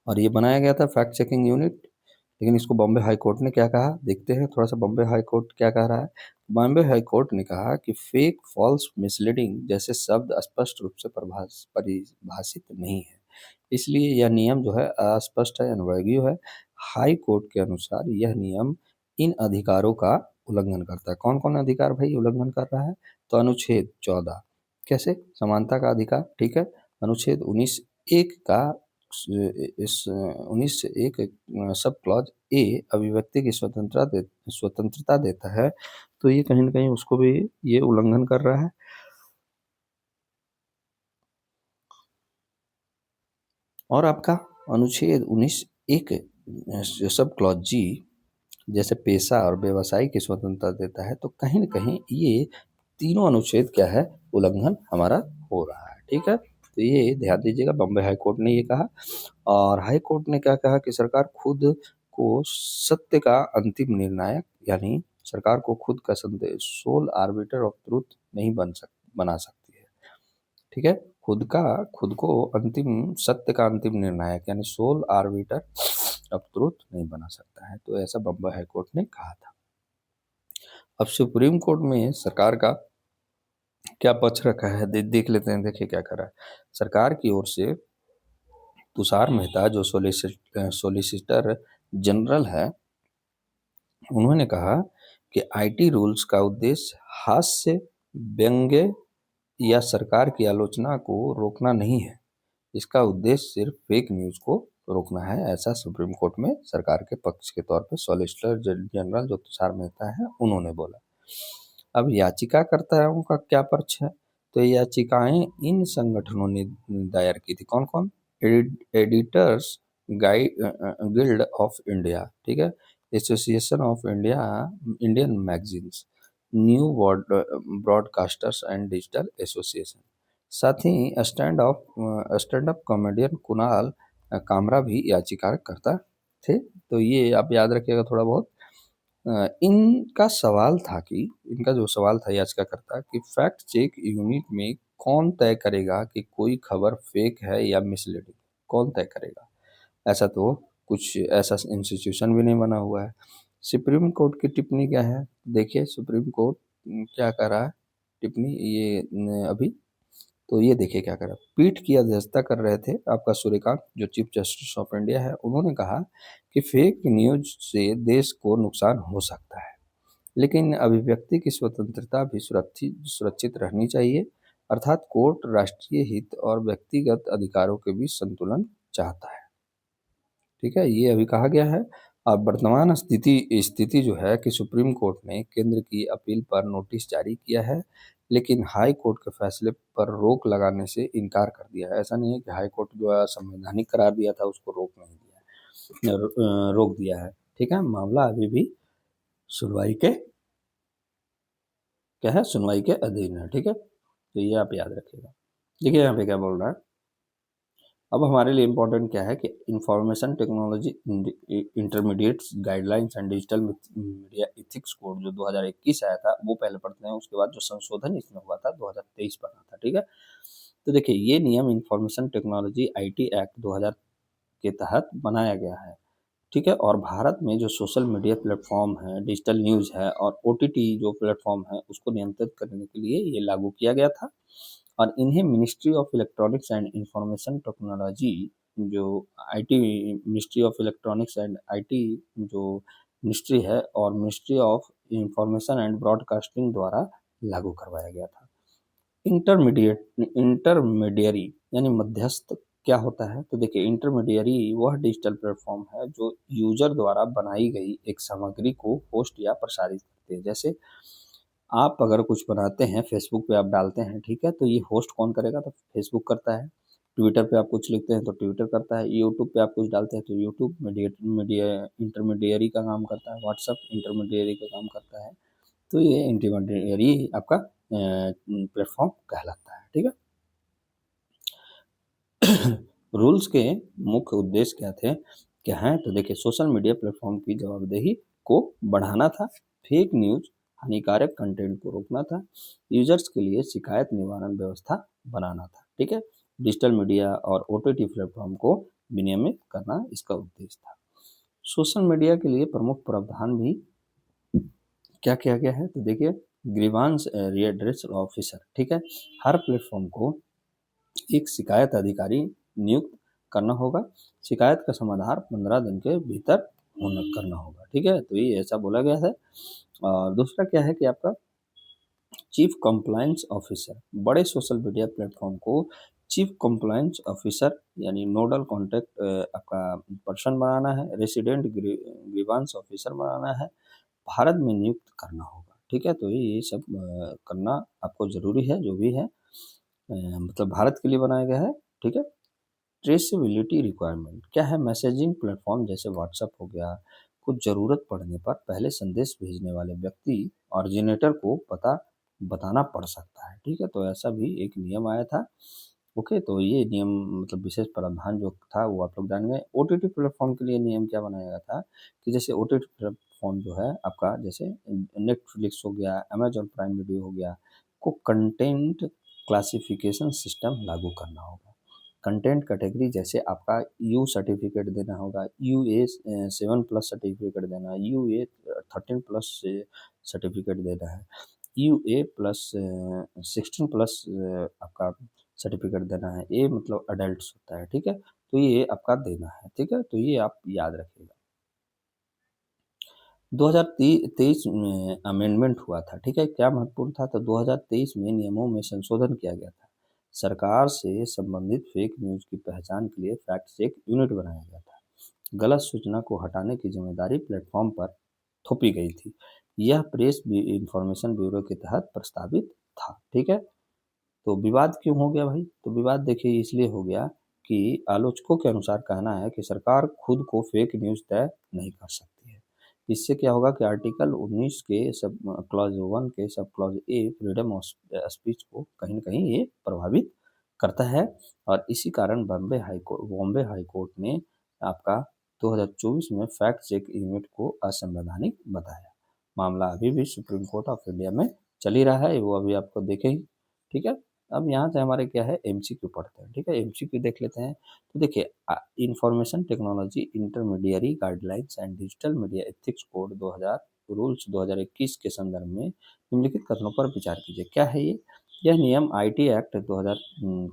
और ये बनाया गया था फैक्ट चेकिंग यूनिट। लेकिन इसको बॉम्बे हाई कोर्ट ने क्या कहा, देखते हैं थोड़ा सा बॉम्बे हाई कोर्ट क्या कह रहा है। बॉम्बे हाई कोर्ट ने कहा कि फेक, फॉल्स, मिसलीडिंग जैसे शब्द स्पष्ट रूप से परिभाषित नहीं है, इसलिए यह नियम जो है अस्पष्ट है, अनवैध है। हाई कोर्ट के अनुसार यह नियम इन अधिकारों का उल्लंघन करता है। कौन कौन अधिकार भाई उल्लंघन कर रहा है? तो अनुच्छेद 14, कैसे, समानता का अधिकार, ठीक है। अनुच्छेद 19(1) का इस 19(1) सब क्लॉज ए अभिव्यक्ति की स्वतंत्रता देता है, तो ये कहीं ना कहीं उसको भी ये उल्लंघन कर रहा है। और आपका अनुच्छेद 19(1) सब क्लॉज जी जैसे पेशा और व्यवसाय की स्वतंत्रता देता है, तो कहीं न कहीं ये तीनों अनुच्छेद क्या है, उल्लंघन हमारा हो रहा है, ठीक है। तो ये ध्यान दीजिएगा, बॉम्बे हाई कोर्ट ने ये कहा। और हाई कोर्ट ने क्या कहा कि सरकार खुद को सत्य का अंतिम निर्णायक, यानी सरकार को खुद का संदेश, सोल आर्बिटर ऑफ ट्रुथ नहीं बना सकती है, ठीक है। खुद को अंतिम सत्य का अंतिम निर्णायक यानी सोल आर्बिटर ऑफ ट्रुथ नहीं बना सकता है, तो ऐसा बॉम्बे हाई कोर्ट ने कहा था। अब सुप्रीम कोर्ट में सरकार का क्या पक्ष रखा है, देख लेते हैं। देखिए क्या करा है सरकार की ओर से। तुषार मेहता जो सोलिसिटर जनरल है, उन्होंने कहा कि आईटी रूल्स का उद्देश्य हास्य, व्यंग्य या सरकार की आलोचना को रोकना नहीं है। इसका उद्देश्य सिर्फ फेक न्यूज को रोकना है, ऐसा सुप्रीम कोर्ट में सरकार के पक्ष के तौर पे सॉलिसिटर जनरल जो तुषार मेहता है उन्होंने बोला। अब याचिकाकर्ताओं का क्या पक्ष है? तो ये याचिकाएं इन संगठनों ने दायर की थी। कौन कौन? Editors guide guild of India, ठीक है, association of Indian magazines, new broadcasters and digital association. साथ ही stand up comedian Kunal Kamra भी याचिकाकर्ता थे। तो ये आप याद रखिएगा थोड़ा बहुत। इनका सवाल था कि इनका जो सवाल था याचिकाकर्ता कि फैक्ट चेक यूनिट में कौन तय करेगा कि कोई खबर फेक है या मिसलीडिंग, कौन तय करेगा? ऐसा तो कुछ ऐसा इंस्टीट्यूशन भी नहीं बना हुआ है। सुप्रीम कोर्ट की टिप्पणी क्या है? देखिए सुप्रीम कोर्ट क्या कर रहा है टिप्पणी, ये अभी तो ये देखिए क्या करा। पीठ की अध्यक्षता कर रहे थे आपका सूर्यकांत जो चीफ जस्टिस ऑफ इंडिया है। उन्होंने कहा कि फेक न्यूज से देश को नुकसान हो सकता है, लेकिन अभिव्यक्ति की स्वतंत्रता भी सुरक्षित रहनी चाहिए। अर्थात कोर्ट राष्ट्रीय हित और व्यक्तिगत अधिकारों के बीच संतुलन चाहता है, ठीक है, ये अभी कहा गया है। अब वर्तमान स्थिति जो है कि सुप्रीम कोर्ट ने केंद्र की अपील पर नोटिस जारी किया है, लेकिन हाई कोर्ट के फैसले पर रोक लगाने से इनकार कर दिया है। ऐसा नहीं है कि हाई कोर्ट जो है संवैधानिक करार दिया था उसको रोक नहीं दिया है, रोक दिया है, ठीक है। मामला अभी भी सुनवाई के क्या है, सुनवाई के अधीन है, ठीक है। तो ये आप याद रखिएगा। देखिए यहाँ पे क्या बोल रहा है। अब हमारे लिए इम्पोर्टेंट क्या है कि information technology intermediate guidelines and digital media ethics code जो 2021 आया था वो पहले पढ़ते हैं, उसके बाद जो संशोधन इसमें हुआ था 2023 बना था, ठीक है। तो देखिए ये नियम इंफॉर्मेशन टेक्नोलॉजी आईटी एक्ट 2000 के तहत बनाया गया है, ठीक है। और भारत में जो सोशल मीडिया प्लेटफॉर्म है, डिजिटल न्यूज़ है और ओटीटी जो प्लेटफॉर्म है उसको नियंत्रित करने के लिए ये लागू किया गया था। और इन्हें ministry of electronics and information technology जो IT, ministry of electronics and IT जो मिनिस्ट्री है और ministry of information and broadcasting द्वारा लागू करवाया गया था। इंटरमीडियरी यानी मध्यस्थ क्या होता है? तो देखिए इंटरमीडियरी वह डिजिटल प्लेटफॉर्म है जो यूजर द्वारा बनाई गई एक सामग्री को होस्ट या प्रसारित करते हैं। जैसे आप अगर कुछ बनाते हैं फेसबुक पे आप डालते हैं, ठीक है, तो ये होस्ट कौन करेगा? तो फेसबुक करता है। ट्विटर पे आप कुछ लिखते हैं तो ट्विटर करता है। यूट्यूब पे आप कुछ डालते हैं तो यूट्यूब मीडिया इंटरमीडियरी का काम करता है। व्हाट्सअप इंटरमीडियरी का काम करता है। तो ये इंटरमीडियरी आपका प्लेटफॉर्म कहलाता है, ठीक है। रूल्स के मुख्य उद्देश्य क्या थे, क्या हैं? तो देखिए सोशल मीडिया प्लेटफॉर्म की जवाबदेही को बढ़ाना था, फेक न्यूज, हानिकारक कंटेंट को रोकना था, यूजर्स के लिए शिकायत निवारण व्यवस्था बनाना था, ठीक है। डिजिटल मीडिया और ओटीटी प्लेटफॉर्म को विनियमित करना इसका उद्देश्य था। सोशल मीडिया के लिए प्रमुख प्रावधान भी क्या किया गया है, तो देखिए ग्रीवांस रियड्रेस ऑफिसर, ठीक है, हर प्लेटफॉर्म को एक शिकायत अधिकारी नियुक्त करना होगा। शिकायत का समाधान 15 दिन के भीतर होना करना होगा, ठीक है, तो ये ऐसा बोला गया है। और दूसरा क्या है कि आपका चीफ कंप्लायंस ऑफिसर, बड़े सोशल मीडिया प्लेटफॉर्म को चीफ कंप्लायंस ऑफिसर यानी नोडल कॉन्टैक्ट आपका पर्सन बनाना है, रेसिडेंट ग्रीवांस ऑफिसर बनाना है, भारत में नियुक्त करना होगा, ठीक है, तो ये सब करना आपको ज़रूरी है, जो भी है मतलब भारत के लिए बनाया गया है, ठीक है। ट्रेसेबिलिटी रिक्वायरमेंट क्या है, मैसेजिंग प्लेटफॉर्म जैसे व्हाट्सएप हो गया, कुछ ज़रूरत पड़ने पर पहले संदेश भेजने वाले व्यक्ति ऑरिजिनेटर को पता बताना पड़ सकता है, ठीक है, तो ऐसा भी एक नियम आया था। ओके, तो ये नियम मतलब विशेष प्रावधान जो था वो आप लोग जान गए। ओटीटी प्लेटफॉर्म के लिए नियम क्या बनाया गया था कि जैसे ओटीटी प्लेटफॉर्म जो है आपका, जैसे नेटफ्लिक्स हो गया, अमेजॉन प्राइम वीडियो हो गया, को कंटेंट क्लासिफिकेशन सिस्टम लागू करना होगा। कंटेंट कैटेगरी जैसे आपका यू सर्टिफिकेट देना होगा, UE 7+ सर्टिफिकेट देना है, UE 13+ सर्टिफिकेट देना है, UE+ 16+ आपका सर्टिफिकेट देना है, ये मतलब अडल्ट्स होता है, ठीक है, तो ये आपका देना है, ठीक है, तो ये आप याद रखिएगा। 2023 में अमेंडमेंट हुआ था, ठीक है, क्या महत्वपूर्ण था, तो 2023 में नियमों में संशोधन किया गया था। सरकार से संबंधित फेक न्यूज़ की पहचान के लिए फैक्ट चेक यूनिट बनाया गया था। गलत सूचना को हटाने की जिम्मेदारी प्लेटफॉर्म पर थोपी गई थी। यह प्रेस इंफॉर्मेशन ब्यूरो के तहत प्रस्तावित था, ठीक है। तो विवाद क्यों हो गया भाई, तो विवाद देखिए इसलिए हो गया कि आलोचकों के अनुसार कहना है कि सरकार खुद को फेक न्यूज़ तय नहीं कर सकती है। इससे क्या होगा कि आर्टिकल 19 के सब क्लॉज 1 के sub clause A freedom of speech को कहीं ना कहीं ये प्रभावित करता है। और इसी कारण बॉम्बे हाई कोर्ट ने आपका 2024 में फैक्ट चेक यूनिट को असंवैधानिक बताया। मामला अभी भी सुप्रीम कोर्ट ऑफ इंडिया में चल ही रहा है, वो अभी आपको देखें ही, ठीक है। अब यहाँ से हमारे क्या है, एमसीक्यू पढ़ते हैं, ठीक है, एमसीक्यू देख लेते हैं। तो देखिए information technology intermediary guidelines and digital media ethics code 2000 rules 2021 के संदर्भ में निम्नलिखित कथनों पर विचार कीजिए। क्या है ये, यह नियम आईटी एक्ट 2000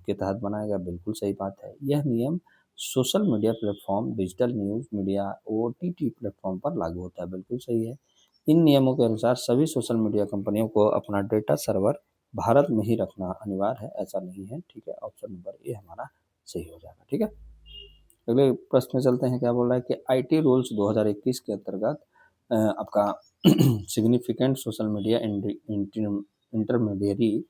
के तहत बनाया गया, बिल्कुल सही बात है। यह नियम social media platform, digital news media, OTT platform पर लागू होता है, बिल्कुल सही है। इन नियमों के अनुसार सभी सोशल मीडिया कंपनियों को अपना डेटा सर्वर भारत में ही रखना अनिवार्य है, ऐसा नहीं है, ठीक है, ऑप्शन नंबर ए हमारा सही हो जाएगा, ठीक है। अगले प्रश्न में चलते हैं, क्या बोल रहा है कि आईटी रूल्स 2021 के अंतर्गत आपका significant social media intermediary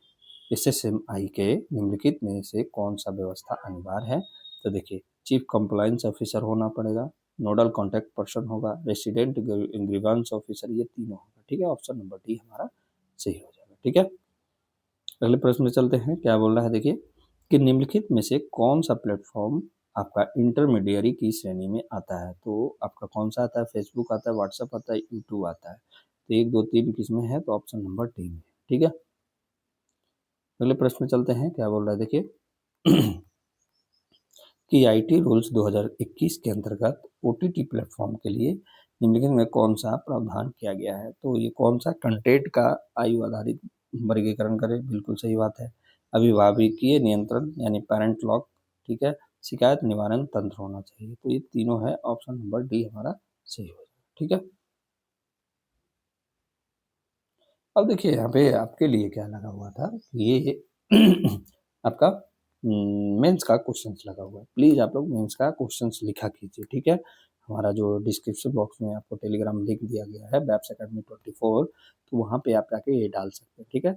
SSMI के निम्नलिखित में से कौन सा व्यवस्था अनिवार्य है, तो देखिए चीफ कंप्लायंस ऑफिसर होना पड़ेगा, नोडल कॉन्टैक्ट पर्सन होगा, रेसिडेंट ग्रीवांस ऑफिसर, ये तीनों होगा, ठीक है, ऑप्शन नंबर डी हमारा सही हो जाएगा, ठीक है। अगले प्रश्न में चलते हैं, क्या बोल रहा है देखिए कि निम्नलिखित में से कौन सा प्लेटफॉर्म आपका इंटरमीडियरी की श्रेणी में आता है, तो आपका कौन सा आता है, फेसबुक आता है, व्हाट्सएप आता है, यूट्यूब आता है, तो 1 2 3 किसमें है, तो ऑप्शन नंबर डी में, ठीक है। अगले प्रश्न में चलते हैं, क्या बोल रहा है देखिए कि आईटी रूल्स 2021 के अंतर्गत ओटीटी प्लेटफॉर्म के लिए निम्नलिखित में कौन सा प्रावधान किया गया है, तो ये कौन सा कंटेंट का आयु आधारित वर्गीकरण करे, बिल्कुल सही बात है। अभिभावकीय नियंत्रण यानी पेरेंट लॉक, ठीक है, शिकायत निवारण तंत्र होना चाहिए, तो ये तीनों है, ऑप्शन नंबर डी हमारा सही हो जाएगा, ठीक है। अब देखिए यहाँ पे आपके लिए क्या लगा हुआ था, ये आपका मेंस का क्वेश्चंस लगा हुआ है, प्लीज़ आप लोग मेंस का क्वेश्चंस लिखा कीजिए, ठीक है। हमारा जो डिस्क्रिप्शन बॉक्स में आपको टेलीग्राम लिंक दिया गया है बैप्स एकेडमी 24, तो वहाँ पे आप जाके ये डाल सकते हैं, ठीक है।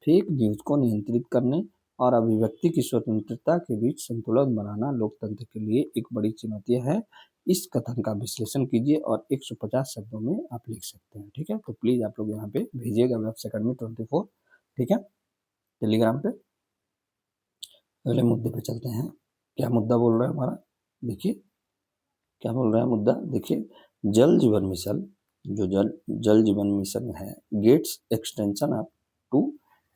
फेक न्यूज़ को नियंत्रित करने और अभिव्यक्ति की स्वतंत्रता के बीच संतुलन बनाना लोकतंत्र के लिए एक बड़ी चुनौती है। इस कथन का विश्लेषण कीजिए और 150 शब्दों में आप लिख सकते हैं, ठीक है। तो प्लीज़ आप लोग यहाँ पे भेजिएगा वेब्स एकेडमी 24, ठीक है, टेलीग्राम पे। अगले मुद्दे पे चलते हैं, क्या मुद्दा बोल रहा है हमारा, देखिए क्या बोल रहा है मुद्दा, देखिए जल जीवन मिशन, जो जल जीवन मिशन है, गेट्स एक्सटेंशन अप टू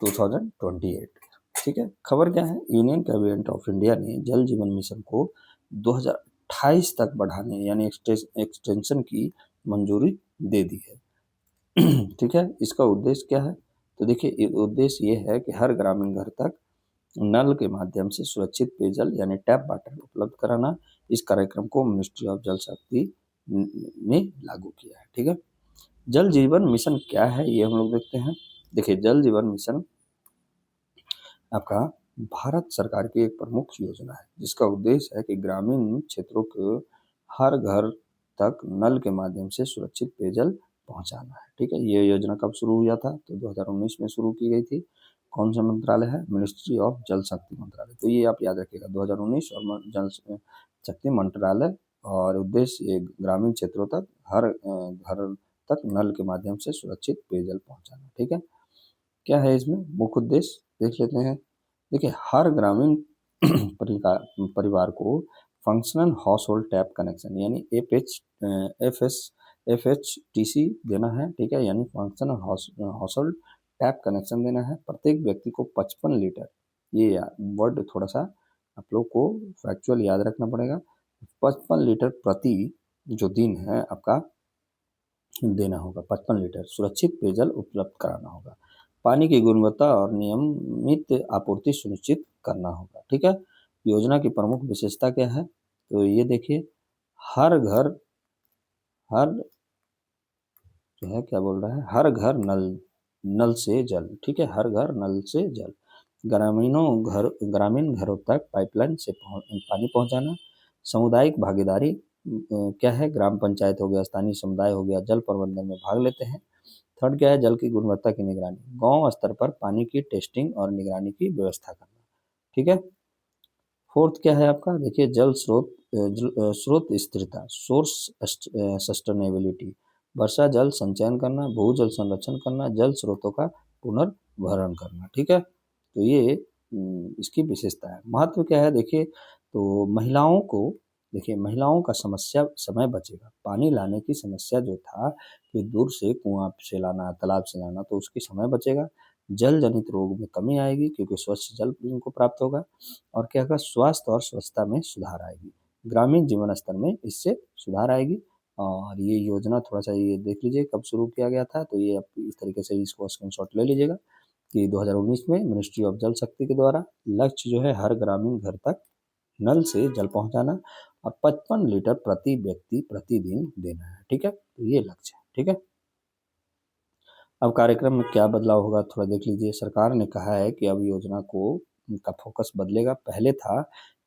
2028, ठीक है। खबर क्या है, यूनियन कैबिनेट ऑफ इंडिया ने जल जीवन मिशन को 2028 28 तक बढ़ाने यानी एक्सटेंशन की मंजूरी दे दी है। ठीक है, इसका उद्देश्य क्या है? तो देखिए उद्देश्य ये है कि हर ग्रामीण घर तक नल के माध्यम से सुरक्षित पेयजल यानी टैप वाटर उपलब्ध कराना। इस कार्यक्रम को मिनिस्ट्री ऑफ जल शक्ति ने लागू किया है। ठीक है, जल जीवन मिशन क्या है ये हम लोग देखते हैं। देखिए जल जीवन मिशन आपका भारत सरकार की एक प्रमुख योजना है जिसका उद्देश्य है कि ग्रामीण क्षेत्रों के हर घर तक नल के माध्यम से सुरक्षित पेयजल पहुंचाना है। ठीक है, ये योजना कब शुरू हुआ था? तो 2019 में शुरू की गई थी। कौन सा मंत्रालय है? मिनिस्ट्री ऑफ जल शक्ति मंत्रालय। तो ये आप याद रखिएगा 2019 और जल शक्ति मंत्रालय, और उद्देश्य ये ग्रामीण क्षेत्रों तक हर घर तक नल के माध्यम से सुरक्षित पेयजल पहुंचाना। ठीक है, क्या है इसमें मुख्य उद्देश्य देख लेते हैं। देखिए हर ग्रामीण परिवार को functional house hold tap connection यानी FHTC देना है। ठीक है, यानी functional house hold tap connection देना है। प्रत्येक व्यक्ति को 55 लीटर, ये वर्ड थोड़ा सा आप लोग को फैक्चुअल याद रखना पड़ेगा, 55 लीटर प्रति जो दिन है आपका देना होगा। 55 लीटर सुरक्षित पेयजल उपलब्ध कराना होगा। पानी की गुणवत्ता और नियमित आपूर्ति सुनिश्चित करना होगा। ठीक है, योजना की प्रमुख विशेषता क्या है? तो ये देखिए हर घर हर जो है क्या बोल रहा है, हर घर नल से जल। ठीक है, हर घर नल से जल। ग्रामीण घरों तक पाइपलाइन से पानी पहुंचाना। सामुदायिक भागीदारी क्या है? ग्राम पंचायत हो गया, स्थानीय समुदाय हो गया, जल प्रबंधन में भाग लेते हैं। थर्ड क्या है? जल की गुणवत्ता की निगरानी, गांव स्तर पर पानी की टेस्टिंग और निगरानी की व्यवस्था करना। ठीक है, फोर्थ क्या है आपका? देखिए जल स्रोत स्थिरता, सोर्स सस्टेनेबिलिटी, वर्षा जल संचयन करना, भूजल संरक्षण करना, जल स्रोतों का पुनर्भरण करना। ठीक है, तो ये इसकी विशेषता है। महत्व क्या है? देखिए तो महिलाओं का समस्या समय बचेगा। पानी लाने की समस्या जो था कि दूर से कुआं से लाना, तालाब से लाना, तो उसकी समय बचेगा। जल जनित रोग में कमी आएगी क्योंकि स्वच्छ जल इनको प्राप्त होगा। और क्या होगा? स्वास्थ्य और स्वच्छता में सुधार आएगी। ग्रामीण जीवन स्तर में इससे सुधार आएगी। और ये योजना थोड़ा सा ये देख लीजिए कब शुरू किया गया था। तो ये आप इस तरीके से इसको स्क्रीनशॉट ले लीजिएगा कि 2019 में मिनिस्ट्री ऑफ जल शक्ति के द्वारा लक्ष्य जो है हर ग्रामीण घर तक नल से जल पहुंचाना और 55 लीटर प्रति व्यक्ति प्रतिदिन देना है। ठीक है, तो ये लक्ष्य है। ठीक है, अब कार्यक्रम में क्या बदलाव होगा थोड़ा देख लीजिए। सरकार ने कहा है कि अब योजना का फोकस बदलेगा। पहले था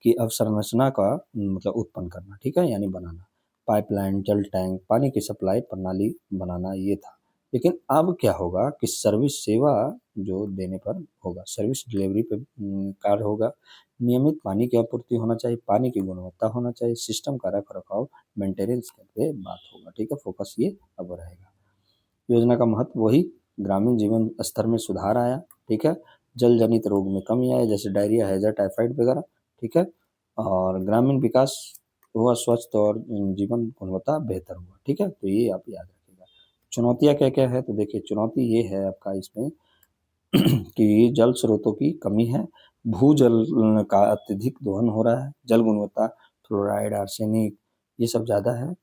कि अवसंरचना का मतलब उत्पन्न करना, ठीक है, यानी बनाना, पाइपलाइन, जल टैंक, पानी की सप्लाई प्रणाली बनाना, ये था। लेकिन अब क्या होगा कि सर्विस सेवा जो देने पर होगा, सर्विस डिलीवरी पे कार्य होगा। नियमित पानी की आपूर्ति होना चाहिए, पानी की गुणवत्ता होना चाहिए, सिस्टम का रख रखाव मेंटेनेंस पे बात होगा। ठीक है, फोकस ये अब रहेगा। योजना का महत्व वही, ग्रामीण जीवन स्तर में सुधार आया। ठीक है, जल जनित रोग में कमी आई जैसे डायरिया, हैजा, टाइफाइड वगैरह। ठीक है, और ग्रामीण विकास हुआ, स्वच्छ और जीवन गुणवत्ता बेहतर हुआ। ठीक है, तो ये आप याद रखिएगा। चुनौतियाँ क्या क्या है? तो देखिए चुनौती ये है आपका इसमें कि जल स्रोतों की कमी है, भूजल का अत्यधिक दोहन हो रहा है, जल गुणवत्ता, फ्लोराइड, आर्सेनिक, ये सब ज़्यादा है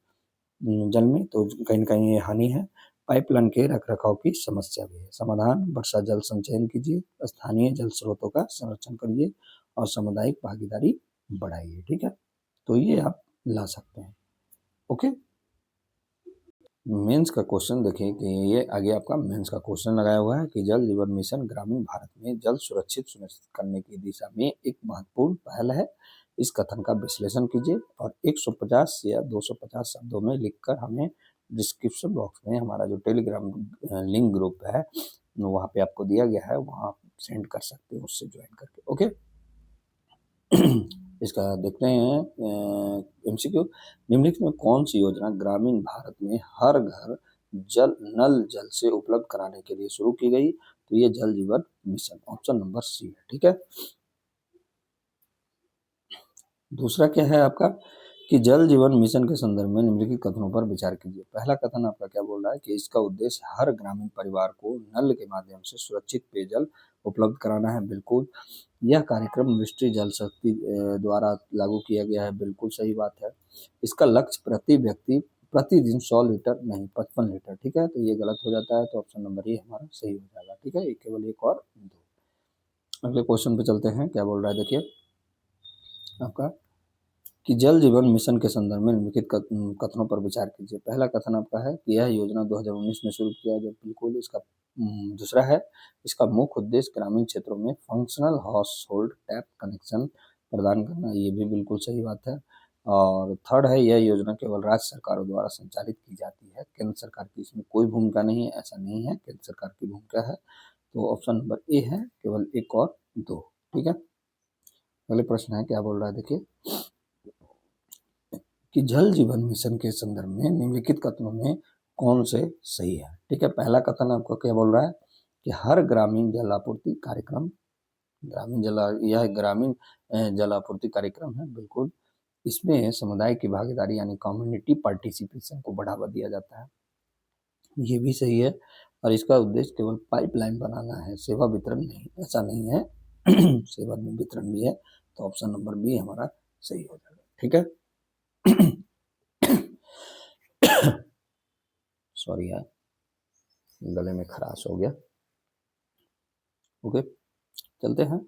जल में, तो कहीं ना कहीं ये हानि है। पाइपलाइन के रखरखाव की समस्या भी है। समाधान, वर्षा जल संचयन कीजिए, स्थानीय जल स्रोतों का संरक्षण करिए और सामुदायिक भागीदारी बढ़ाइए। ठीक है, तो ये आप ला सकते हैं। ओके, मेंस का क्वेश्चन देखिए कि ये आगे आपका मेंस का क्वेश्चन लगाया हुआ है कि जल जीवन मिशन ग्रामीण भारत में जल सुरक्षित सुनिश्चित करने की दिशा में एक महत्वपूर्ण पहल है। इस कथन का विश्लेषण कीजिए और 150 या 250 शब्दों में लिखकर हमें डिस्क्रिप्शन बॉक्स में हमारा जो टेलीग्राम लिंक ग्रुप है वहाँ पे आपको दिया गया है, वहाँ सेंड कर सकते हैं उससे ज्वाइन करके। ओके, इसका देखते हैं MCQ। निम्नलिखित में कौन सी योजना ग्रामीण भारत में हर घर नल जल से उपलब्ध कराने के लिए शुरू की गई? तो ये जल जीवन मिशन, ऑप्शन नंबर सी है। ठीक है, दूसरा क्या है आपका कि जल जीवन मिशन के संदर्भ में निम्नलिखित कथनों पर विचार कीजिए। पहला कथन आपका क्या बोल रहा है कि इसका उद्देश्य हर ग्रामीण परिवार को नल के माध्यम से सुरक्षित पेयजल उपलब्ध कराना है, बिल्कुल। यह कार्यक्रम राष्ट्रीय जल शक्ति द्वारा लागू किया गया है, बिल्कुल सही बात है। इसका लक्ष्य प्रति व्यक्ति प्रतिदिन 100 लीटर नहीं 55 लीटर, ठीक है, तो ये गलत हो जाता है, तो ऑप्शन नंबर ए हमारा सही हो जाएगा, ठीक है, ये केवल एक और दो। अगले क्वेश्चन पे चलते हैं, क्या बोल रहा है देखिए आपका कि जल जीवन मिशन के संदर्भ में निम्नलिखित कथनों पर विचार कीजिए। पहला कथन आपका है कि यह योजना 2019 में शुरू किया गया, बिल्कुल। इसका दूसरा है, इसका मुख्य उद्देश्य ग्रामीण क्षेत्रों में functional house hold tap connection प्रदान करना, ये भी बिल्कुल सही बात है। और थर्ड है, यह योजना केवल राज्य सरकारों द्वारा संचालित की जाती है, केंद्र सरकार की इसमें कोई भूमिका नहीं है, ऐसा नहीं है, केंद्र सरकार की भूमिका है। तो ऑप्शन नंबर ए है, केवल एक और दो, ठीक है। अगले प्रश्न है, क्या बोल रहा है देखिए कि जल जीवन मिशन के संदर्भ में निम्नलिखित कथनों में कौन से सही है, ठीक है। पहला कथन आपको क्या बोल रहा है कि हर ग्रामीण जल आपूर्ति कार्यक्रम, यह ग्रामीण जल आपूर्ति कार्यक्रम है, बिल्कुल। इसमें समुदाय की भागीदारी यानी कम्युनिटी पार्टिसिपेशन को बढ़ावा दिया जाता है, ये भी सही है। और इसका उद्देश्य केवल पाइपलाइन बनाना है, सेवा वितरण नहीं, ऐसा नहीं है सेवा में वितरण भी है, तो ऑप्शन नंबर बी हमारा सही हो जाएगा, ठीक है। सॉरी यार, गले में खराश हो गया। ओके, चलते हैं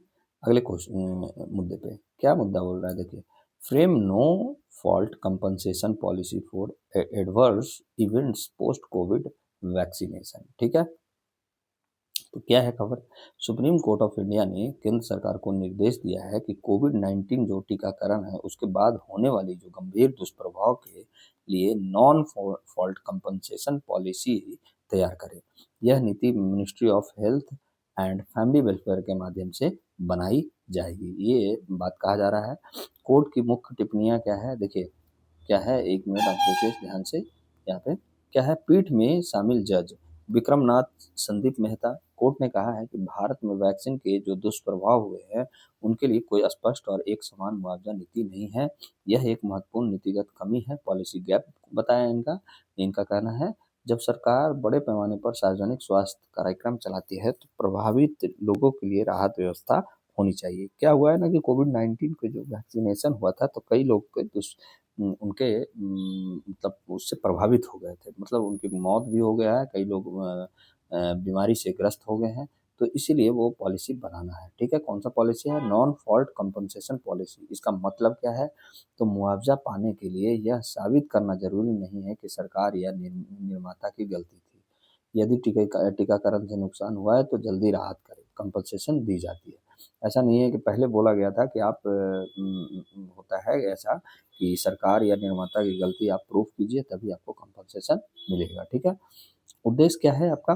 अगले क्वेश्चन मुद्दे पे। क्या मुद्दा बोल रहा है देखिए, frame no fault compensation policy for adverse events post Covid vaccination, ठीक है। तो क्या है खबर, सुप्रीम कोर्ट ऑफ इंडिया ने केंद्र सरकार को निर्देश दिया है कि कोविड-19 जो टीकाकरण है उसके बाद होने वाली जो गंभीर दुष्प्रभाव के लिए नॉन फॉल्ट कंपनसेशन पॉलिसी तैयार करे। यह नीति ministry of health and family welfare के माध्यम से बनाई जाएगी, ये बात कहा जा रहा है। कोर्ट की मुख्य टिप्पणियां क्या है देखिए, क्या है, एक मिनट आप देखिए ध्यान से, यहाँ पे क्या है, पीठ में शामिल जज विक्रमनाथ संदीप मेहता, कोर्ट ने कहा है कि भारत में वैक्सीन के जो दुष्प्रभाव हुए हैं उनके लिए कोई स्पष्ट और एक समान मुआवजा नीति नहीं है, यह एक महत्वपूर्ण नीतिगत कमी है, पॉलिसी गैप बताया इनका। इनका कहना है जब सरकार बड़े पैमाने पर सार्वजनिक स्वास्थ्य कार्यक्रम चलाती है तो प्रभावित लोगों के लिए राहत व्यवस्था होनी चाहिए। क्या हुआ है ना कि कोविड-19 के जो वैक्सीनेशन हुआ था तो कई लोग के उनके मतलब उससे प्रभावित हो गए थे, मतलब उनकी मौत भी हो गया है, कई लोग बीमारी से ग्रस्त हो गए हैं, तो इसीलिए वो पॉलिसी बनाना है, ठीक है। कौन सा पॉलिसी है, नॉन फॉल्ट कंपनसेशन पॉलिसी। इसका मतलब क्या है, तो मुआवजा पाने के लिए यह साबित करना जरूरी नहीं है कि सरकार या निर्माता की गलती थी। यदि टीकाकरण से नुकसान हुआ है तो जल्दी राहत करें, कंपनसेशन दी जाती है। ऐसा नहीं है कि पहले बोला गया था कि आप होता है ऐसा कि सरकार या निर्माता की गलती आप प्रूफ कीजिए तभी आपको कंपनसेशन मिलेगा, ठीक है। उद्देश्य क्या है आपका,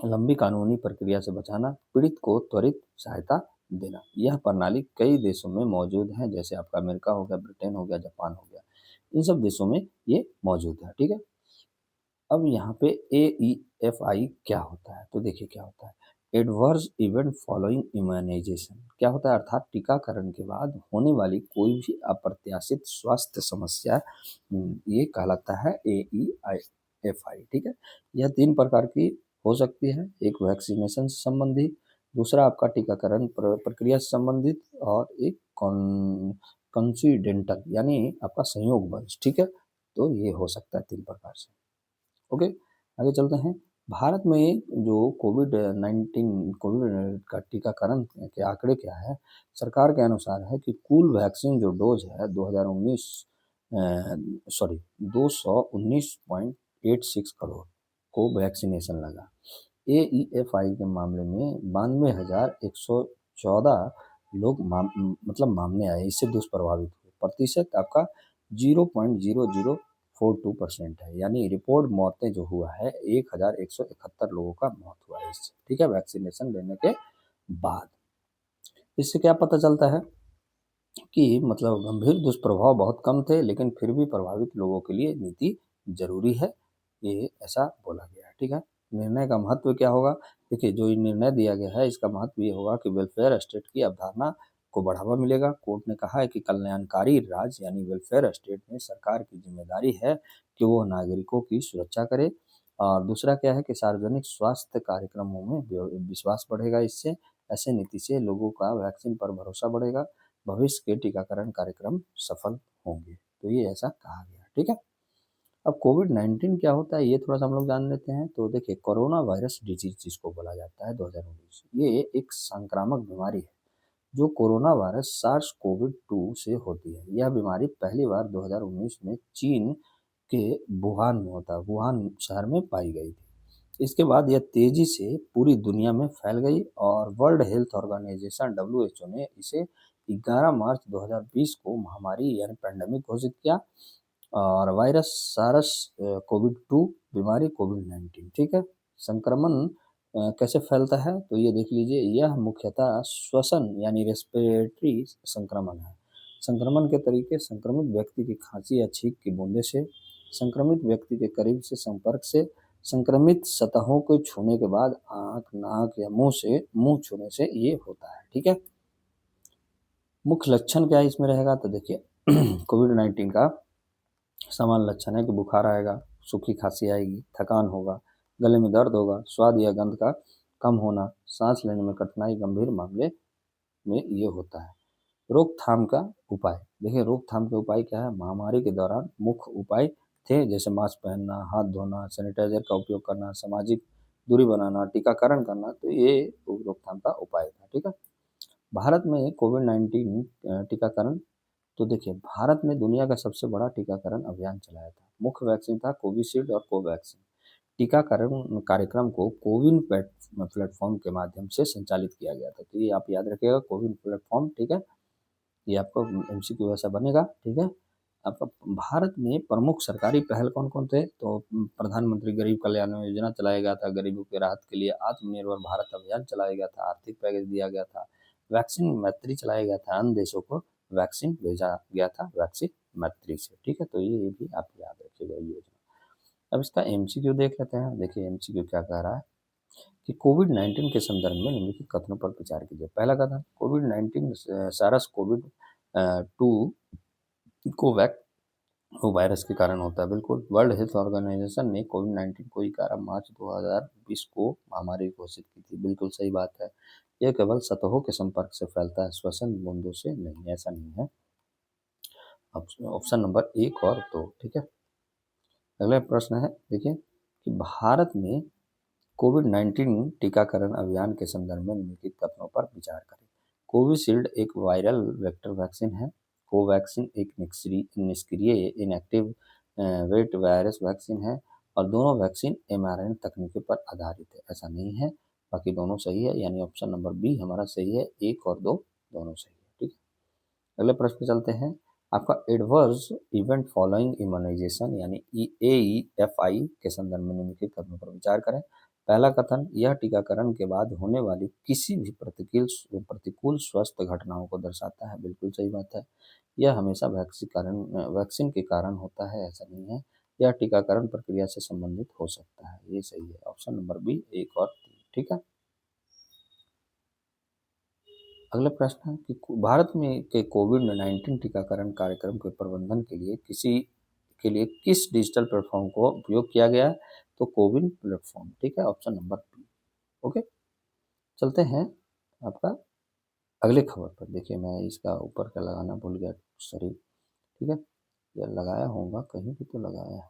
लंबी कानूनी प्रक्रिया से बचाना, पीड़ित को त्वरित सहायता देना। यह प्रणाली कई देशों में मौजूद है, जैसे आपका अमेरिका हो गया, ब्रिटेन हो गया, जापान हो गया, इन सब देशों में ये मौजूद है, ठीक है। अब यहाँ पे AEFI क्या होता है, तो देखिए क्या होता है, एडवर्स इवेंट फॉलोइंग इम्यूनाइजेशन, क्या होता है, अर्थात टीकाकरण के बाद होने वाली कोई भी अप्रत्याशित स्वास्थ्य समस्या, ये कहलाता है AEFI, ठीक है। यह 3 प्रकार की हो सकती है, एक वैक्सीनेशन से संबंधित, दूसरा आपका टीकाकरण प्रक्रिया से संबंधित, और एक कंसिडेंटल यानी आपका संयोगवश, ठीक है। तो ये हो सकता है 3 प्रकार से। ओके, आगे चलते हैं। भारत में जो कोविड का टीकाकरण के आंकड़े क्या है, सरकार के अनुसार है कि कुल वैक्सीन जो डोज है 219.86 करोड़ को वैक्सीनेशन लगा। AEFI के मामले में 92,114 लोग मतलब मामले आए, इससे दुष्प्रभावित हुए। प्रतिशत आपका 0.0042% है, यानी रिपोर्ट मौतें जो हुआ है 1,171 लोगों का मौत हुआ है इससे, ठीक है, वैक्सीनेशन लेने के बाद। इससे क्या पता चलता है कि मतलब गंभीर दुष्प्रभाव बहुत कम थे, लेकिन फिर भी प्रभावित लोगों के लिए नीति जरूरी है, ये ऐसा बोला गया है, ठीक है। निर्णय का महत्व क्या होगा, देखिए जो ये निर्णय दिया गया है इसका महत्व ये होगा कि वेलफेयर स्टेट की अवधारणा को बढ़ावा मिलेगा। कोर्ट ने कहा है कि कल्याणकारी राज्य यानी वेलफेयर स्टेट में सरकार की जिम्मेदारी है कि वो नागरिकों की सुरक्षा करे, और दूसरा क्या है कि सार्वजनिक स्वास्थ्य कार्यक्रमों में विश्वास बढ़ेगा इससे। ऐसे नीति से लोगों का वैक्सीन पर भरोसा बढ़ेगा, भविष्य के टीकाकरण कार्यक्रम सफल होंगे। तो ये ऐसा कहा गया, ठीक है। अब कोविड-19 क्या होता है ये थोड़ा-सा हम लोग जान लेते हैं। तो देखिए, कोरोना वायरस डिजीज़ जिसको बोला जाता है 2019, ये एक संक्रामक बीमारी है जो कोरोना वायरस सार्स कोविड 2 से होती है। यह बीमारी पहली बार 2019 में चीन के वुहान में वुहान शहर में पाई गई थी। इसके बाद यह तेजी से पूरी दुनिया में फैल गई और वर्ल्ड हेल्थ ऑर्गेनाइजेशन डब्ल्यूएचओ ने इसे 11 मार्च 2020 को महामारी यानी पैंडेमिक घोषित किया। और वायरस सारस कोविड 2 बीमारी कोविड-19, ठीक है। संक्रमण कैसे फैलता है तो ये देख लीजिए, यह मुख्यतः श्वसन यानी रेस्पिरेटरी संक्रमण है। संक्रमण के तरीके संक्रमित व्यक्ति की खांसी या छींक की बूंदे से, संक्रमित व्यक्ति के करीब से संपर्क से, संक्रमित सतहों को छूने के बाद आंख, नाक या मुंह छूने से ये होता है, ठीक है। मुख्य लक्षण क्या इसमें रहेगा तो देखिए कोविड-19 का सामान्य लक्षण है कि बुखार आएगा, सूखी खांसी आएगी, थकान होगा, गले में दर्द होगा, स्वाद या गंध का कम होना, सांस लेने में कठिनाई, गंभीर मामले में ये होता है। रोकथाम का उपाय, देखिए रोकथाम के उपाय क्या है। महामारी के दौरान मुख्य उपाय थे जैसे मास्क पहनना, हाथ धोना, सैनिटाइजर का उपयोग करना, सामाजिक दूरी बनाना, टीकाकरण करना। तो ये रोकथाम का उपाय था, ठीक है। भारत में कोविड-19 टीकाकरण, तो देखिए भारत ने दुनिया का सबसे बड़ा टीकाकरण अभियान चलाया था। मुख्य वैक्सीन था कोविशील्ड और कोवैक्सीन। टीकाकरण कार्यक्रम को कोविन प्लेटफॉर्म के माध्यम से संचालित किया गया था। तो ये आप याद रखिएगा, कोविन प्लेटफॉर्म, ठीक है। ये आपको एमसीक्यू वैसा बनेगा, ठीक है। आपका भारत में प्रमुख सरकारी पहल कौन कौन थे तो प्रधानमंत्री गरीब कल्याण योजना चलाया गया था, गरीबों की राहत के लिए आत्मनिर्भर भारत अभियान चलाया गया था, आर्थिक पैकेज दिया गया था, वैक्सीन मैत्री चलाया गया था, अन्य देशों को वैक्सीन भेजा गया था वैक्सीन मैत्री से, ठीक है। तो ये भी आप याद रखिएगा योजना। अब इसका एमसीक्यू देख लेते हैं। देखिए एमसीक्यू क्या कह रहा है कि कोविड-19 के संदर्भ में निम्नलिखित कथनों पर विचार कीजिए। पहला कथन, कोविड-19 सारस कोविड 2 कोवैक्स वायरस के कारण होता है। बिल्कुल, वर्ल्ड हेल्थ ऑर्गेनाइजेशन ने कोविड-19 को 11 मार्च 2020 को महामारी घोषित की थी। बिल्कुल सही बात है। यह केवल सतहों के संपर्क से फैलता है, श्वसन बूंदों से नहीं, ऐसा नहीं है। ऑप्शन नंबर 1 और 2, ठीक है। अगला प्रश्न है देखिए कि भारत में कोविड-19 टीकाकरण अभियान के संदर्भ में निम्नलिखित कथनों पर विचार करें। कोविशील्ड एक वायरल वेक्टर वैक्सीन है। कोवैक्सीन एक निष्क्रिय इनएक्टिव वेट वायरस वैक्सीन है और दोनों वैक्सीन mRNA तकनीकी पर आधारित है। ऐसा नहीं है, बाकी दोनों सही है, यानी ऑप्शन नंबर बी हमारा सही है। 1 और 2 दोनों सही है, ठीक है। अगले प्रश्न पे चलते हैं। आपका एडवर्स इवेंट फॉलोइंग इम्यूनाइजेशन यानी AEFI के संदर्भ में निम्नलिखित कथनों पर विचार करें। पहला कथन, यह टीकाकरण के बाद होने वाली किसी भी प्रतिकूल स्वास्थ्य घटनाओं को दर्शाता है। बिल्कुल सही बात है। यह हमेशा वैक्सीन के कारण होता है, ऐसा नहीं है। यह टीकाकरण प्रक्रिया से संबंधित हो सकता है, ये सही है। ऑप्शन नंबर बी 1 और 3, ठीक है। अगला प्रश्न है कि भारत में के कोविड-19 टीकाकरण कार्यक्रम के प्रबंधन के लिए किस डिजिटल प्लेटफॉर्म को उपयोग किया गया है तो कोविन प्लेटफॉर्म, ठीक है। Option number B, okay. चलते हैं आपका अगले खबर पर। देखिए मैं इसका ऊपर का लगाना भूल गया, सॉरी, ठीक है। या लगाया होगा कहीं भी तो लगाया है,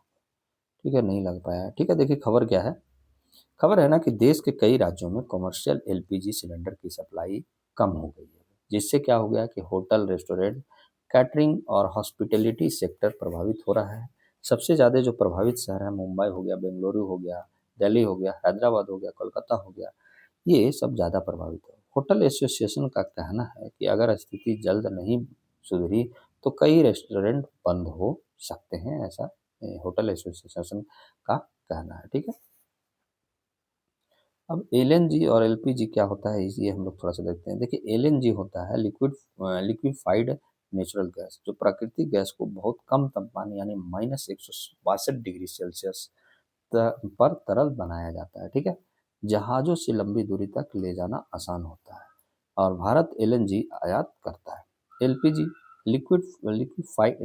ठीक है, नहीं लग पाया, ठीक है। देखिए खबर क्या है। खबर है ना कि देश के कई राज्यों में कमर्शियल एलपीजी सिलेंडर की सप्लाई कम हो गई है, जिससे क्या हो गया कि होटल, रेस्टोरेंट, कैटरिंग और हॉस्पिटैलिटी सेक्टर प्रभावित हो रहा है। सबसे ज़्यादा जो प्रभावित शहर है मुंबई हो गया, बेंगलुरु हो गया, दिल्ली हो गया, हैदराबाद हो गया, कोलकाता हो गया, ये सब ज़्यादा प्रभावित है। होटल एसोसिएशन का कहना है कि अगर स्थिति जल्द नहीं सुधरी तो कई रेस्टोरेंट बंद हो सकते हैं, ऐसा होटल एसोसिएशन का कहना है, ठीक है। अब एलएनजी और एलपीजी क्या होता है ये हम लोग थोड़ा सा देखते हैं। देखिए एलएनजी होता है लिक्विफाइड नेचुरल गैस, जो प्राकृतिक गैस को बहुत कम तापमान यानी -162 डिग्री सेल्सियस पर तरल बनाया जाता है, ठीक है। जहाज़ों से लंबी दूरी तक ले जाना आसान होता है और भारत एलएनजी आयात करता है। एलपीजी लिक्विफाइड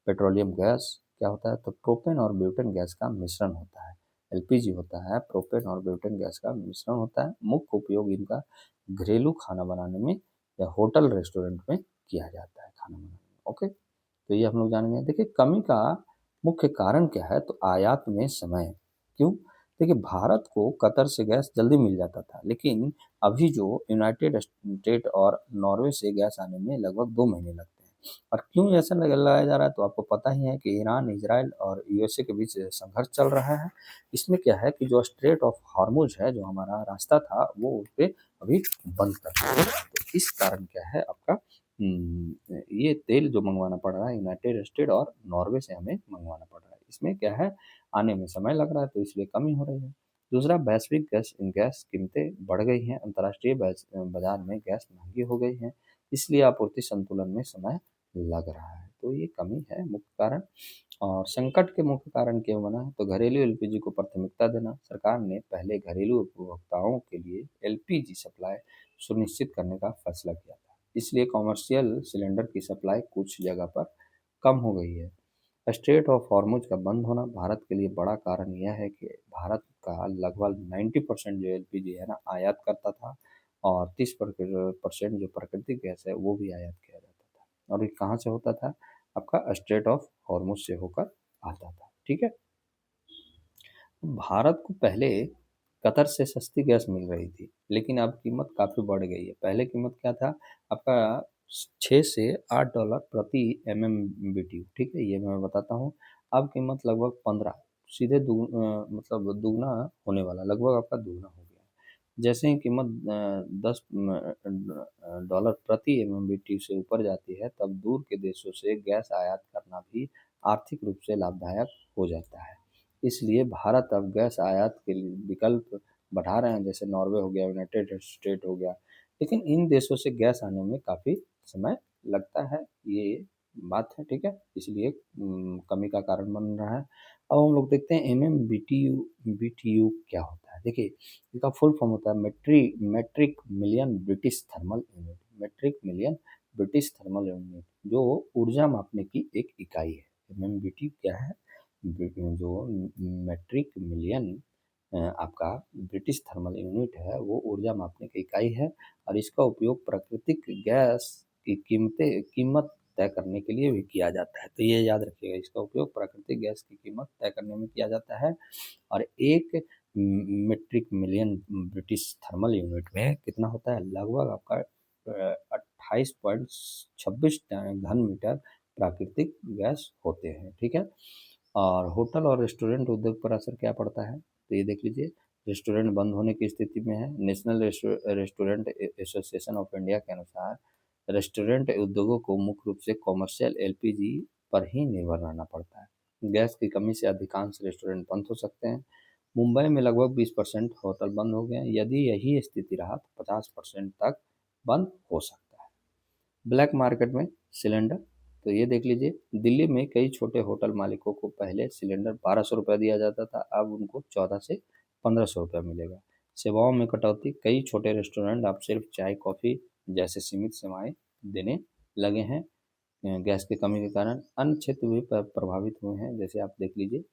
पेट्रोलियम गैस क्या होता है, तो प्रोपेन और ब्यूटेन गैस का मिश्रण होता है। एलपीजी होता है प्रोपेन और ब्यूटेन गैस का मिश्रण होता है। मुख्य उपयोग इनका घरेलू खाना बनाने में या होटल रेस्टोरेंट में किया जाता है खाना बनाने में। ओके, तो ये हम लोग जानेंगे। देखिए, कमी का मुख्य कारण क्या है, तो आयात में समय। क्यों? देखिए, भारत को कतर से गैस जल्दी मिल जाता था, लेकिन अभी जो यूनाइटेड स्टेट और नॉर्वे से गैस आने में लगभग 2 महीने लगते हैं। और क्यों ऐसा लगाया जा रहा है, तो आपको पता ही है कि ईरान, इजराइल और यूएसए के बीच संघर्ष चल रहा है। इसमें क्या है कि जो स्ट्रेट ऑफ हार्मुज है, जो हमारा रास्ता था, वो उस पे अभी बंद कर दिया है। तो इस कारण क्या है आपका, ये तेल जो मंगवाना पड़ रहा है यूनाइटेड स्टेट और नॉर्वे से हमें मंगवाना पड़ रहा है। इसमें क्या है, आने में समय लग रहा है, तो इसलिए कमी हो रही है। दूसरा, वैश्विक गैस गैस कीमतें बढ़ गई हैं, अंतर्राष्ट्रीय बाजार में गैस महंगी हो गई हैं, इसलिए आपूर्ति संतुलन में समय लग रहा है। तो ये कमी है मुख्य कारण। और संकट के मुख्य कारण क्यों बना है, तो घरेलू एलपीजी को प्राथमिकता देना। सरकार ने पहले घरेलू उपभोक्ताओं के लिए एलपीजी सप्लाई सुनिश्चित करने का फैसला किया था, इसलिए कॉमर्शियल सिलेंडर की सप्लाई कुछ जगह पर कम हो गई है। स्ट्रेट ऑफ हॉर्मुज का बंद होना भारत के लिए बड़ा कारण यह है कि भारत का लगभग 90% जो एलपीजी है ना, आयात करता था, और 30% जो प्राकृतिक गैस है वो भी आयात किया जाता था। और ये कहाँ से होता था, आपका स्ट्रेट ऑफ हॉर्मुज से होकर आता था। ठीक है, भारत को पहले कतर से सस्ती गैस मिल रही थी, लेकिन अब कीमत काफ़ी बढ़ गई है। पहले कीमत क्या था आपका, 6 से 8 डॉलर प्रति MMBTU। ठीक है, ये मैं बताता हूँ। अब कीमत लगभग 15, सीधे मतलब दुगना होने वाला, लगभग आपका दुगना हो गया। जैसे ही कीमत 10 डॉलर प्रति MMBTU से ऊपर जाती है, तब दूर के देशों से गैस आयात करना भी आर्थिक रूप से लाभदायक हो जाता है। इसलिए भारत अब गैस आयात के लिए विकल्प बढ़ा रहे हैं, जैसे नॉर्वे हो गया, यूनाइटेड स्टेट हो गया। लेकिन इन देशों से गैस आने में काफ़ी समय लगता है, ये बात है। ठीक है, इसलिए कमी का कारण बन रहा है। अब हम लोग देखते हैं MMBTU क्या होता है। देखिए, इसका फुल फॉर्म होता है metric million British thermal unit. Metric million British thermal unit जो ऊर्जा मापने की एक इकाई है। MMBTU क्या है, जो मैट्रिक मिलियन आपका ब्रिटिश थर्मल यूनिट है, वो ऊर्जा मापने की इकाई है। और इसका उपयोग प्राकृतिक गैस की कीमत तय करने के लिए भी किया जाता है। तो ये याद रखिएगा, इसका उपयोग प्राकृतिक गैस की कीमत तय करने में किया जाता है। और एक metric million British thermal unit में कितना होता है, लगभग आपका 28.26 घन मीटर प्राकृतिक गैस होते हैं। ठीक है, और होटल और रेस्टोरेंट उद्योग पर असर क्या पड़ता है, तो ये देख लीजिए। रेस्टोरेंट बंद होने की स्थिति में है। National restaurant association of India के अनुसार रेस्टोरेंट उद्योगों को मुख्य रूप से कॉमर्शियल एलपीजी पर ही निर्भर रहना पड़ता है। गैस की कमी से अधिकांश रेस्टोरेंट बंद हो सकते हैं। मुंबई में लगभग 20% होटल बंद हो गए हैं। यदि यही स्थिति रहा तो 50% तक बंद हो सकता है। ब्लैक मार्केट में सिलेंडर, तो ये देख लीजिए। दिल्ली में कई छोटे होटल मालिकों को पहले सिलेंडर 1200 रुपये दिया जाता था, अब उनको 14 से 1500 रुपये मिलेगा। सेवाओं में कटौती, कई छोटे रेस्टोरेंट अब सिर्फ चाय कॉफ़ी जैसे सीमित सेवाएं देने लगे हैं। गैस की कमी के कारण अन्य क्षेत्र भी प्रभावित हुए हैं, जैसे आप देख लीजिए।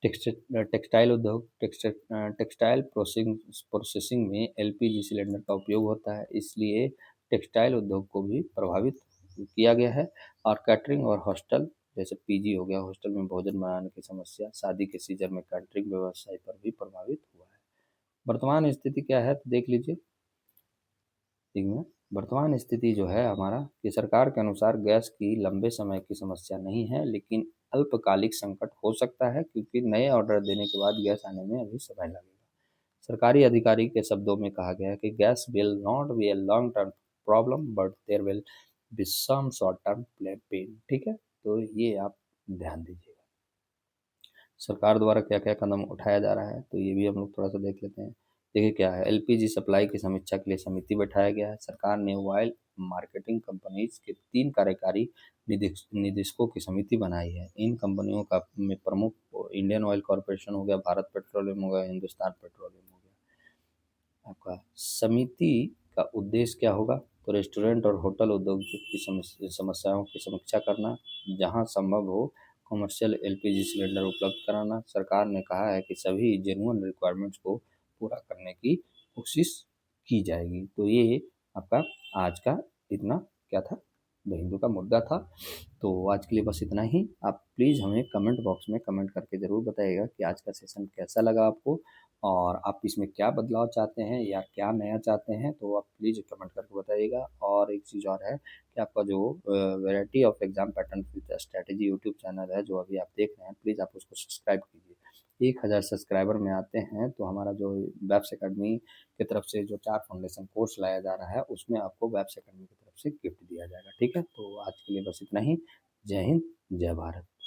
टेक्सटाइल उद्योग, टेक्सटाइल प्रोसेसिंग में एलपीजी सिलेंडर का उपयोग होता है, इसलिए टेक्सटाइल उद्योग को भी प्रभावित किया गया है। और कैटरिंग और हॉस्टल, जैसे पीजी हो गया, हॉस्टल में भोजन बनाने की समस्या, शादी के सीजन में कैटरिंग व्यवसाय पर भी प्रभावित हुआ है। वर्तमान स्थिति क्या है, तो देख लीजिए। ठीक है, वर्तमान स्थिति जो है हमारा, कि सरकार के अनुसार गैस की लंबे समय की समस्या नहीं है, लेकिन अल्पकालिक संकट हो सकता है, क्योंकि नए ऑर्डर देने के बाद गैस आने में अभी समय लगेगा। सरकारी अधिकारी के शब्दों में कहा गया है कि gas will not be a long term problem, but there will be some short term pain. ठीक है, तो ये आप ध्यान दीजिएगा। सरकार द्वारा क्या-क्या कदम उठाया जा रहा है, तो ये भी हम लोग थोड़ा-सा देख लेते हैं। देखिए क्या है, एलपीजी सप्लाई की समीक्षा के लिए समिति बैठाया गया है। सरकार ने ऑयल मार्केटिंग कंपनीज के 3 कार्यकारी निदेशकों की समिति बनाई है। इन कंपनियों का में प्रमुख इंडियन ऑयल कॉर्पोरेशन हो गया, भारत पेट्रोलियम हो गया, हिंदुस्तान पेट्रोलियम हो गया। आपका समिति का उद्देश्य क्या होगा, तो रेस्टोरेंट और होटल उद्योग की समस्याओं की समीक्षा करना, जहाँ संभव हो कमर्शियल एलपीजी सिलेंडर उपलब्ध कराना। सरकार ने कहा है कि सभी जेन्युइन रिक्वायरमेंट्स को पूरा करने की कोशिश की जाएगी। तो ये आपका आज का इतना क्या था, द हिंदू का मुद्दा था। तो आज के लिए बस इतना ही। आप प्लीज़ हमें कमेंट बॉक्स में कमेंट करके ज़रूर बताइएगा कि आज का सेशन कैसा लगा आपको, और आप इसमें क्या बदलाव चाहते हैं या क्या नया चाहते हैं, तो आप प्लीज़ कमेंट करके बताइएगा। और एक चीज़ और है कि आपका जो variety of exam pattern with strategy YouTube channel है जो अभी आप देख रहे हैं, प्लीज़ आप उसको सब्सक्राइब कीजिए। 1000 सब्सक्राइबर में आते हैं तो हमारा जो वेब्स अकेडमी की तरफ से जो 4 फाउंडेशन कोर्स लाया जा रहा है उसमें आपको वेब्स अकेडमी की तरफ से गिफ्ट दिया जाएगा। ठीक है, तो आज के लिए बस इतना ही। जय हिंद, जय भारत।